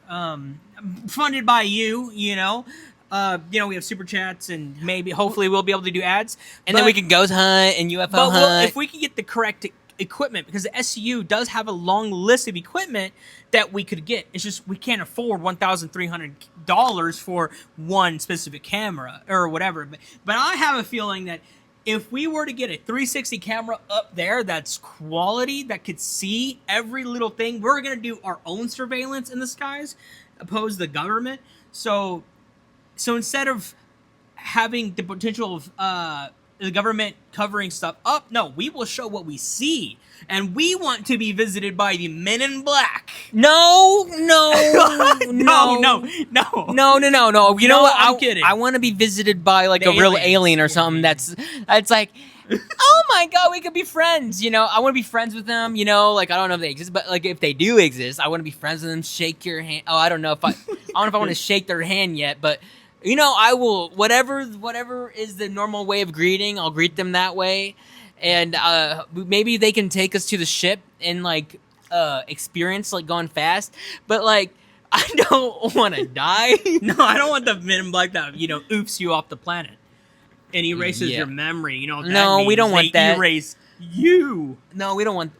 Funded by you, we have super chats and hopefully we'll be able to do ads. And then we can ghost hunt and UFO But hunt. if we can get the correct equipment, because the SCU does have a long list of equipment that we could get. It's just we can't afford $1,300 for one specific camera or whatever. But I have a feeling that if we were to get a 360 camera up there that's quality, that could see every little thing, we're going to do our own surveillance in the skies, opposed to the government. So instead of having the potential of the government covering stuff up, no, we will show what we see. And we want to be visited by the Men in Black. No. No. You know what? I'm kidding. I want to be visited by like The a real aliens. alien or something that's like, oh my god, we could be friends. I want to be friends with them. Like I don't know if they exist, but like if they do exist, I want to be friends with them. Shake your hand. Oh, I don't know if I want to shake their hand yet, but I will. Whatever is the normal way of greeting, I'll greet them that way. And maybe they can take us to the ship and like experience like going fast, but like I don't want to die. No, I don't want the Men in Black that oops you off the planet and erases Yeah. your memory. No, we don't want that. Erase you. No, we don't want.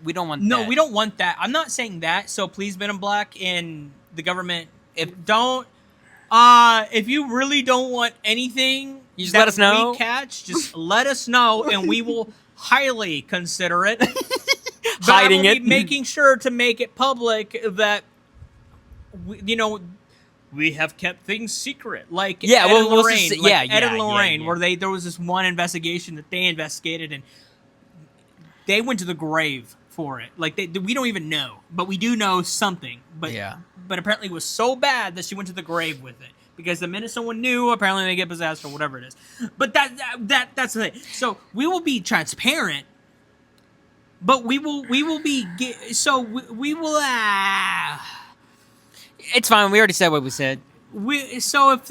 No, that. we don't want that. I'm not saying that. So please, Men in Black and the government, if you really don't want anything, You just let us know. We catch, just let us know, and we will highly consider it. But Hiding I will it. be making sure to make it public that we have kept things secret. Like Yeah, Ed well, and we'll Lorraine, just- like yeah, Ed and yeah, Lorraine, yeah. where there was this one investigation that they investigated, and they went to the grave for it. Like we don't even know, but we do know something. But Yeah. but apparently it was so bad that she went to the grave with it. Because the minute someone knew, apparently they get possessed or whatever it is. But that's the thing. So we will be transparent, But we will be we will It's fine. We already said what we said. so if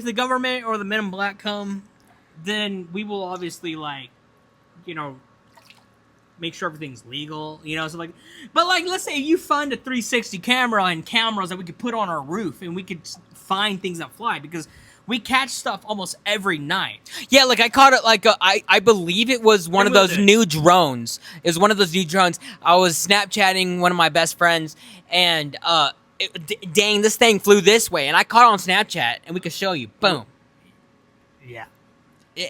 the government or the Men in Black come, then we will obviously make sure everything's legal, so but let's say you find a 360 camera and cameras that we could put on our roof and we could find things that fly because we catch stuff almost every night. Yeah, like I caught it. I believe it was one of those new drones. It was one of those new drones. I was Snapchatting one of my best friends, and dang, this thing flew this way, and I caught it on Snapchat, and we could show you. Boom. Yeah.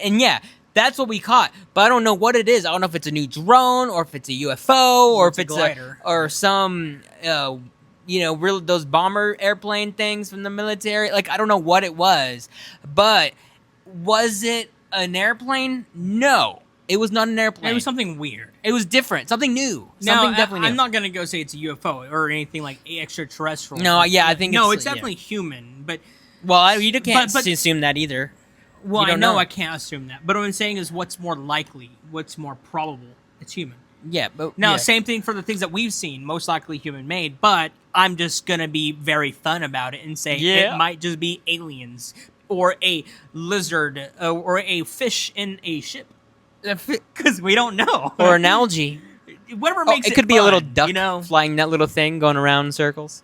And yeah, that's what we caught. But I don't know what it is. I don't know if it's a new drone or if it's a UFO or if it's a glider or some real those bomber airplane things from the military. Like I don't know what it was, but was it an airplane? No, it was not an airplane. It was something weird. It was different, something new. Now, Something definitely new. I'm not gonna go say it's a UFO or anything like extraterrestrial. No, yeah, I think it's definitely human. But you can't assume that either. Well, I know I can't assume that. But what I'm saying is, what's more likely? What's more probable? It's human. Yeah, but now same thing for the things that we've seen, most likely human made. But I'm just gonna be very fun about it and say it might just be aliens or a lizard or a fish in a ship, because we don't know, or an algae. Whatever makes it could be fun, a little duck flying that little thing going around in circles.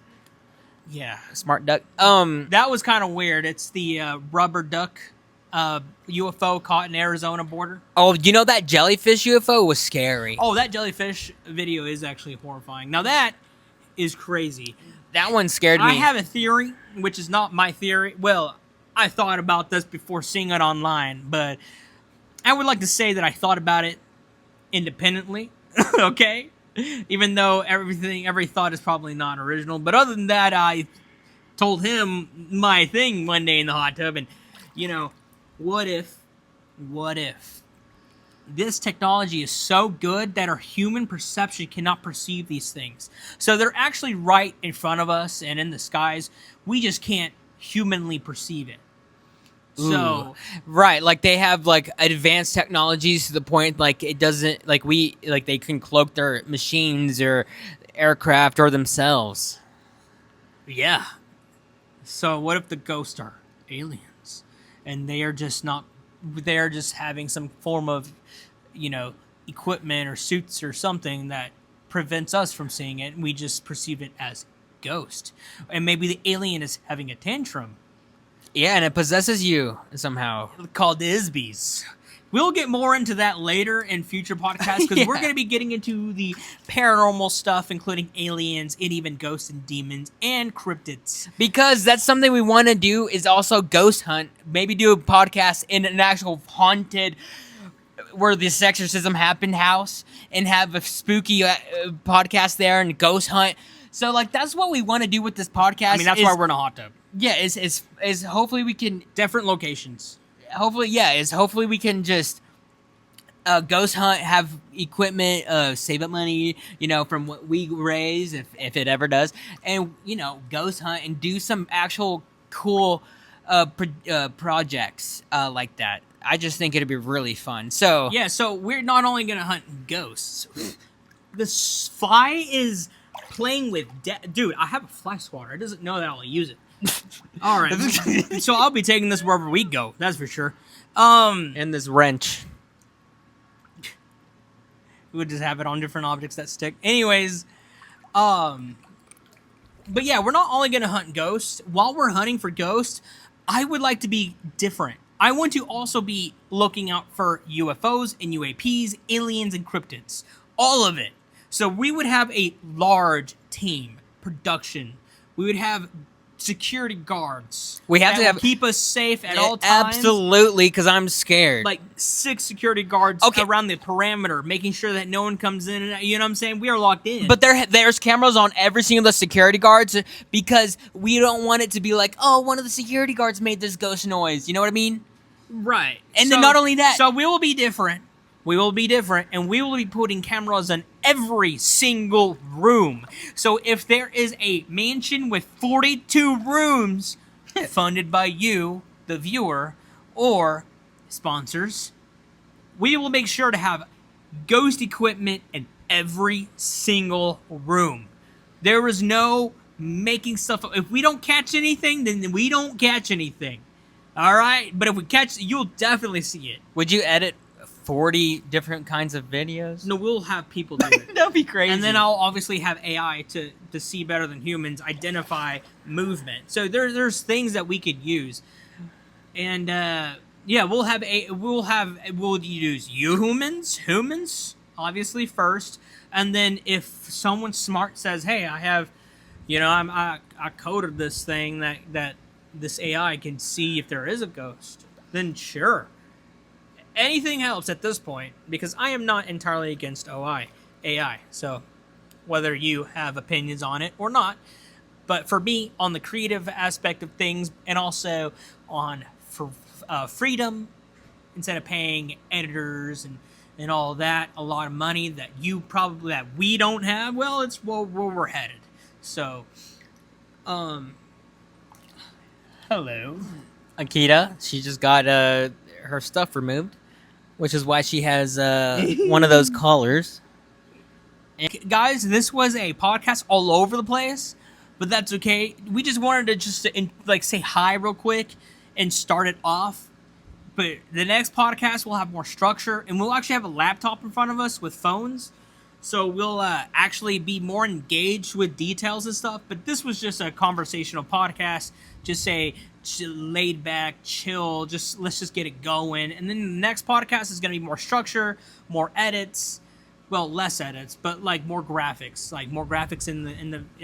Yeah, smart duck. That was kind of weird. It's the rubber duck UFO caught in Arizona border. Oh, that jellyfish UFO was scary. Oh, that jellyfish video is actually horrifying. Now that is crazy. That one scared me. I have a theory, which is not my theory. Well, I thought about this before seeing it online, but I would like to say that I thought about it independently. Okay? Even though every thought is probably not original. But other than that, I told him my thing one day in the hot tub, and what if this technology is so good that our human perception cannot perceive these things? So they're actually right in front of us and in the skies. We just can't humanly perceive it. So right, like they have advanced technologies to the point it doesn't they can cloak their machines or aircraft or themselves. Yeah. So what if the ghosts are aliens and they are just having some form of equipment or suits or something that prevents us from seeing it, and we just perceive it as ghost, and maybe the alien is having a tantrum. Yeah, and it possesses you somehow. Called Isbies. We'll get more into that later in future podcasts, because we're going to be getting into the paranormal stuff, including aliens and even ghosts and demons and cryptids. Because that's something we want to do, is also ghost hunt. Maybe do a podcast in an actual haunted, where this exorcism happened house, and have a spooky podcast there and ghost hunt. So that's what we want to do with this podcast. I mean, that's why we're in a hot tub. Yeah, is hopefully we can different locations. Hopefully we can just ghost hunt, have equipment, save up money, from what we raise, if it ever does, and ghost hunt and do some actual cool projects like that. I just think it'd be really fun. So so we're not only gonna hunt ghosts. The fly is playing with dude. I have a fly swatter. It doesn't know that I'll use it. All right, so I'll be taking this wherever we go. That's for sure. And this wrench, we would just have it on different objects that stick. Anyways, but yeah, we're not only gonna hunt ghosts. While we're hunting for ghosts, I would like to be different. I want to also be looking out for UFOs and UAPs, aliens and cryptids, all of it. So we would have a large team production. We would have security guards. We have to keep us safe at all times. Absolutely, because I'm scared. 6 security guards around the perimeter, making sure that no one comes in. And you know what I'm saying? We are locked in. But there's cameras on every single of the security guards, because we don't want it to be one of the security guards made this ghost noise. You know what I mean? Right. And then not only that, so we will be different. We will be different, and we will be putting cameras in every single room. So if there is a mansion with 42 rooms funded by you, the viewer, or sponsors, we will make sure to have ghost equipment in every single room. There was no making stuff up. If we don't catch anything, then we don't catch anything. All right? But if we catch, you'll definitely see it. Would you edit 40 different kinds of videos? No, we'll have people do it. That'd be crazy. And then I'll obviously have AI to see better than humans, identify movement. So there's things that we could use. And yeah, we'll use humans obviously first, and then if someone smart says, "Hey, I have, I coded this thing that this AI can see if there is a ghost," then sure. Anything helps at this point, because I am not entirely against AI. So whether you have opinions on it or not, but for me, on the creative aspect of things, and also on freedom, instead of paying editors and all that, a lot of money that we don't have, well, it's where we're headed. So, hello. Akita, she just got her stuff removed, which is why she has one of those collars. Guys, this was a podcast all over the place, but that's okay. We just wanted to say hi real quick and start it off. But the next podcast will have more structure, and we'll actually have a laptop in front of us with phones, so we'll actually be more engaged with details and stuff. But this was just a conversational podcast, just laid back, chill, let's just get it going. And then the next podcast is going to be more structure, more edits. Well, less edits, but more graphics, in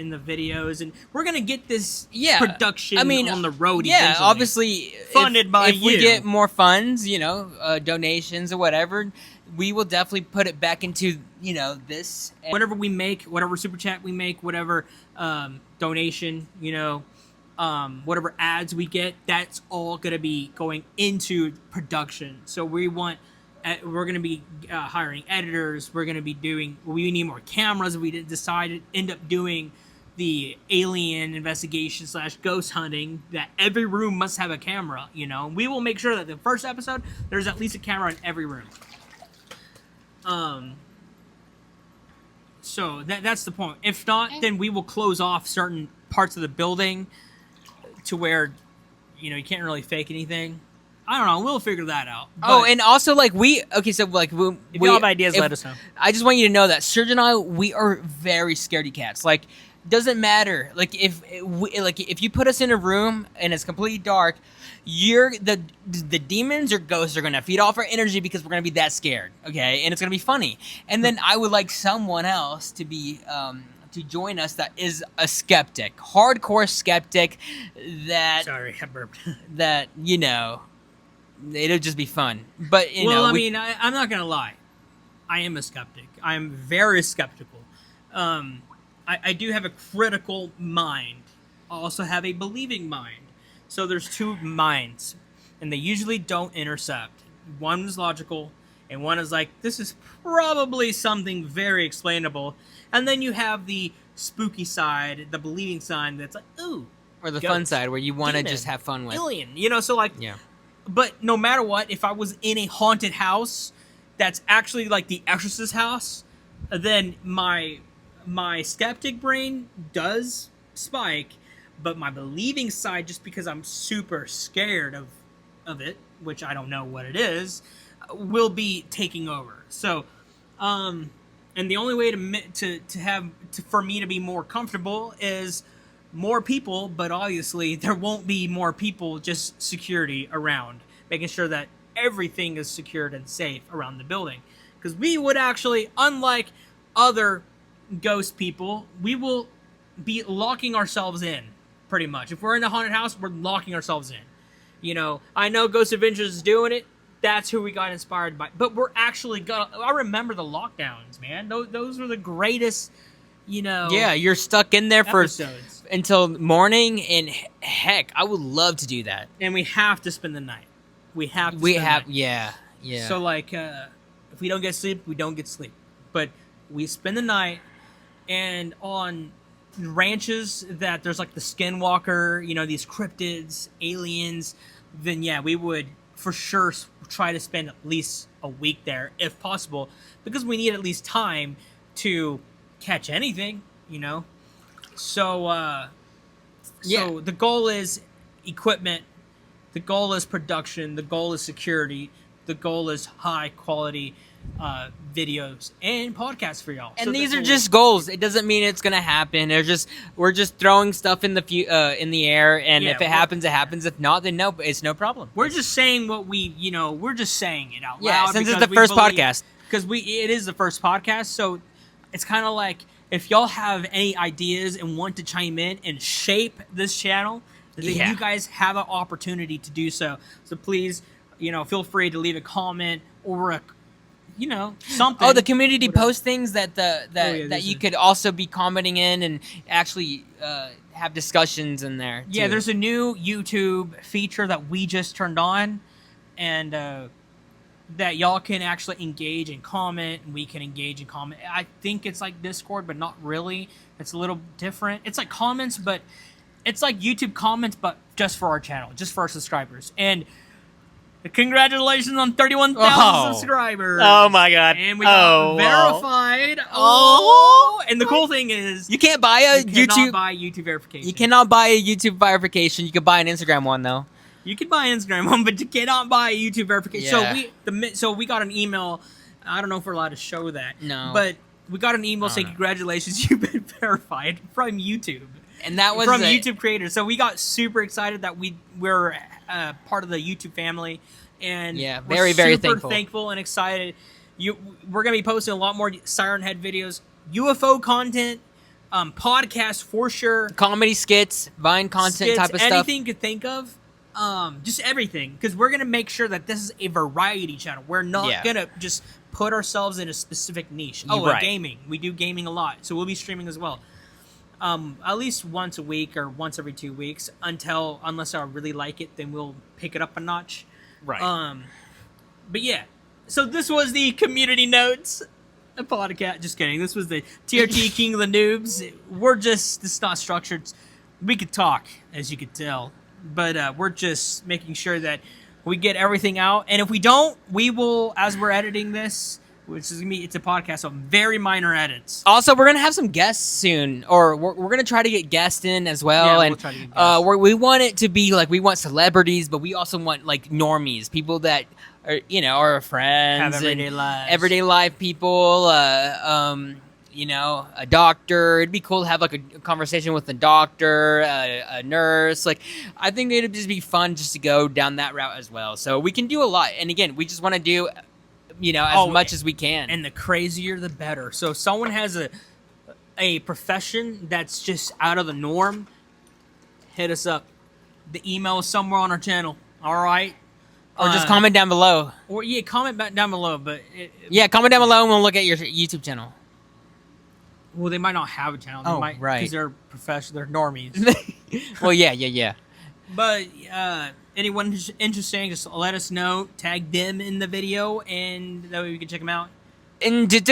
the videos, and we're gonna get this production on the road. Yeah, eventually. obviously, funded by if you. we get more funds, donations or whatever, we will definitely put it back into this. Whatever we make, whatever super chat we make, whatever donation, whatever ads we get, that's all gonna be going into production. So we're going to be hiring editors. We need more cameras. We end up doing the alien investigation / ghost hunting, that every room must have a camera, We will make sure that the first episode, there's at least a camera in every room. So that's the point. If not, then we will close off certain parts of the building to where, you can't really fake anything. I don't know. We'll figure that out. Oh, and also if you have ideas, let us know. I just want you to know that Serge and I, we are very scaredy cats. Doesn't matter. If you put us in a room and it's completely dark, the demons or ghosts are gonna feed off our energy because we're gonna be that scared. Okay, and it's gonna be funny. And then I would like someone else to be to join us that is a skeptic, hardcore skeptic. Sorry, I burped. That it'll just be fun. But I'm not gonna lie. I am a skeptic. I am very skeptical. I do have a critical mind. I also have a believing mind. So there's two minds, and they usually don't intercept. One is logical, and one is this is probably something very explainable. And then you have the spooky side, the believing side, that's ooh. Or the fun side, where you want to just have fun with. Alien, Yeah. But no matter what, if I was in a haunted house that's actually like the Exorcist house, then my skeptic brain does spike, but my believing side, just because I'm super scared of it, which I don't know what it is, will be taking over. So, and the only way for me to be more comfortable is more people, but obviously there won't be more people, just security around, making sure that everything is secured and safe around the building. Because we would actually, unlike other ghost people, we will be locking ourselves in, pretty much. If we're in a haunted house, we're locking ourselves in. I know Ghost Adventures is doing it. That's who we got inspired by. But we're actually I remember the lockdowns, man. Those were the greatest, Yeah, you're stuck in there episodes. Until morning, and heck, I would love to do that. And we have to spend the night. Yeah. So if we don't get sleep, we don't get sleep. But we spend the night, and on ranches that there's the skinwalker, these cryptids, aliens, then yeah, we would for sure try to spend at least a week there if possible, because we need at least time to catch anything, you know. So the goal is equipment, the goal is production, the goal is security, the goal is high quality videos and podcasts for y'all. And these are just goals. It doesn't mean it's gonna happen. We're just throwing stuff in the air, and if it happens, it happens. If not, then no, it's no problem. We're just saying what we're just saying it out loud. Yeah, since it's the first podcast. Because it is the first podcast, so it's kind of like if y'all have any ideas and want to chime in and shape this channel, then you guys have an opportunity to do so. So please, feel free to leave a comment or something. Oh, the community post things that you could also be commenting in and actually have discussions in there. Yeah, too. there's a new YouTube feature that we just turned on, and that y'all can actually engage and comment, and we can engage and comment. I think it's like Discord, but not really. It's a little different. It's like comments, but it's like YouTube comments, but just for our channel, just for our subscribers. And congratulations on 31,000 subscribers. Oh my god. And we got verified. And the cool thing is you can't buy a you cannot YouTube buy YouTube verification. You cannot buy a YouTube verification. You can buy an Instagram one though. You can buy an Instagram one, but you cannot buy a YouTube verification. Yeah. So we got an email. I don't know if we're allowed to show that. No. But we got an email saying congratulations, you've been verified from YouTube. And that was from YouTube creators. So we got super excited that we're part of the YouTube family, and very we're super thankful and excited. We're gonna be posting a lot more Siren Head videos, UFO content, podcasts for sure, comedy skits, Vine content type of stuff. Anything you could think of, just everything. Because we're gonna make sure that this is a variety channel. We're not gonna just put ourselves in a specific niche. Gaming. We do gaming a lot, so we'll be streaming as well. At least once a week or once every 2 weeks unless I really like it, then we'll pick it up a notch. Right. But yeah, so this was the Community Notes podcast. Just kidding. This was the TRT King of the Noobs. It's not structured. We could talk, as you could tell, but we're just making sure that we get everything out. And if we don't, we will, as we're editing this, which is it's a podcast, so very minor edits. Also, we're gonna have some guests soon, or we're gonna try to get guests in as well. Yeah, and we'll try to get guests. we want it to be like we want celebrities, but we also want like normies, people that are our friends, have everyday lives, everyday life people. A doctor. It'd be cool to have like a conversation with a doctor, a nurse. Like, I think it'd just be fun just to go down that route as well. So we can do a lot. And again, we just want to do as much as we can. And the crazier, the better. So if someone has a profession that's just out of the norm, hit us up. The email is somewhere on our channel. All right? Or just comment down below. Or, comment down below. But comment down below and we'll look at your YouTube channel. Well, they might not have a channel. They might, right. Because they're professional. They're normies. Well, yeah. But anyone who's interested, just let us know. Tag them in the video, and that way we can check them out. And it's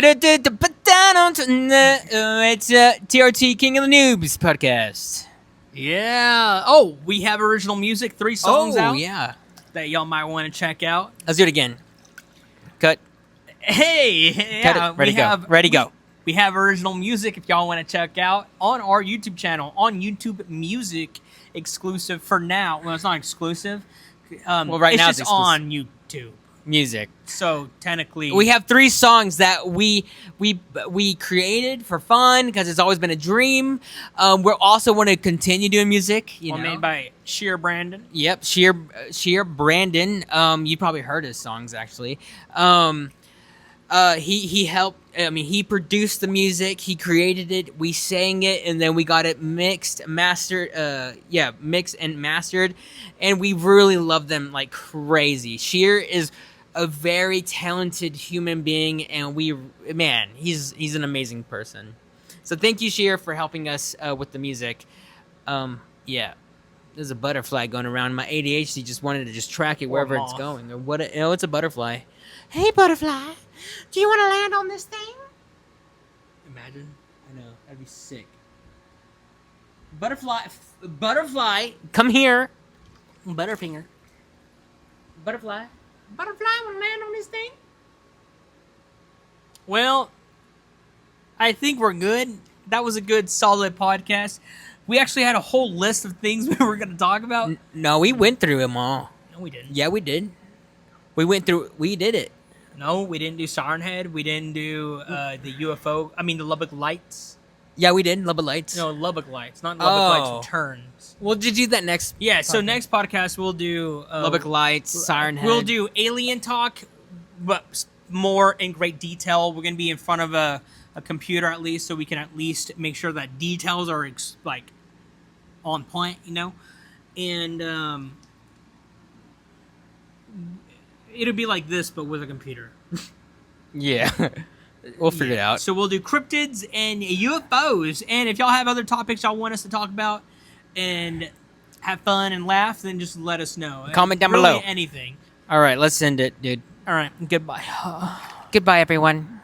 TRT King of the Noobs podcast. Yeah. Oh, we have original music. 3 songs out. Oh, yeah. That y'all might want to check out. Let's do it again. Cut. Hey. Cut it. Ready, go. We have original music if y'all want to check out on our YouTube channel, on YouTube Music, exclusive for now. Well, it's not exclusive. Right now it's just on YouTube Music. So technically, we have 3 songs that we created for fun because it's always been a dream. We also want to continue doing music. Made by Sheer Brandon. Yep, Sheer Brandon. You probably heard his songs actually. He helped. He produced the music. He created it. We sang it, and then we got it mixed and mastered, and we really love them like crazy. Sheer is a very talented human being, and he's an amazing person. So thank you, Sheer, for helping us with the music. There's a butterfly going around. My ADHD just wanted to just track it wherever it's going, or what? It's a butterfly. Hey, butterfly. Do you want to land on this thing? Imagine. I know. That'd be sick. Butterfly, come here. Butterfinger. Butterfly, want to land on this thing? Well, I think we're good. That was a good, solid podcast. We actually had a whole list of things we were going to talk about. No, we went through them all. No, we didn't. Yeah, we did. We did it. No, we didn't do Siren Head. We didn't do the UFO. I mean, the Lubbock Lights. Yeah, we did. Lubbock Lights. No, Lubbock Lights, not Lubbock Oh. Lights Returns. We'll just do that next. Yeah, so next podcast we'll do Lubbock Lights, Siren Head. We'll do alien talk, but more in great detail. We're gonna be in front of a computer at least, so we can at least make sure that details are like on point, you know. And it'll be like this, but with a computer. Yeah. We'll figure it out. So we'll do cryptids and UFOs. And if y'all have other topics y'all want us to talk about and have fun and laugh, then just let us know. Comment down Really below. Anything. All right, let's end it, dude. All right. Goodbye. Goodbye, everyone.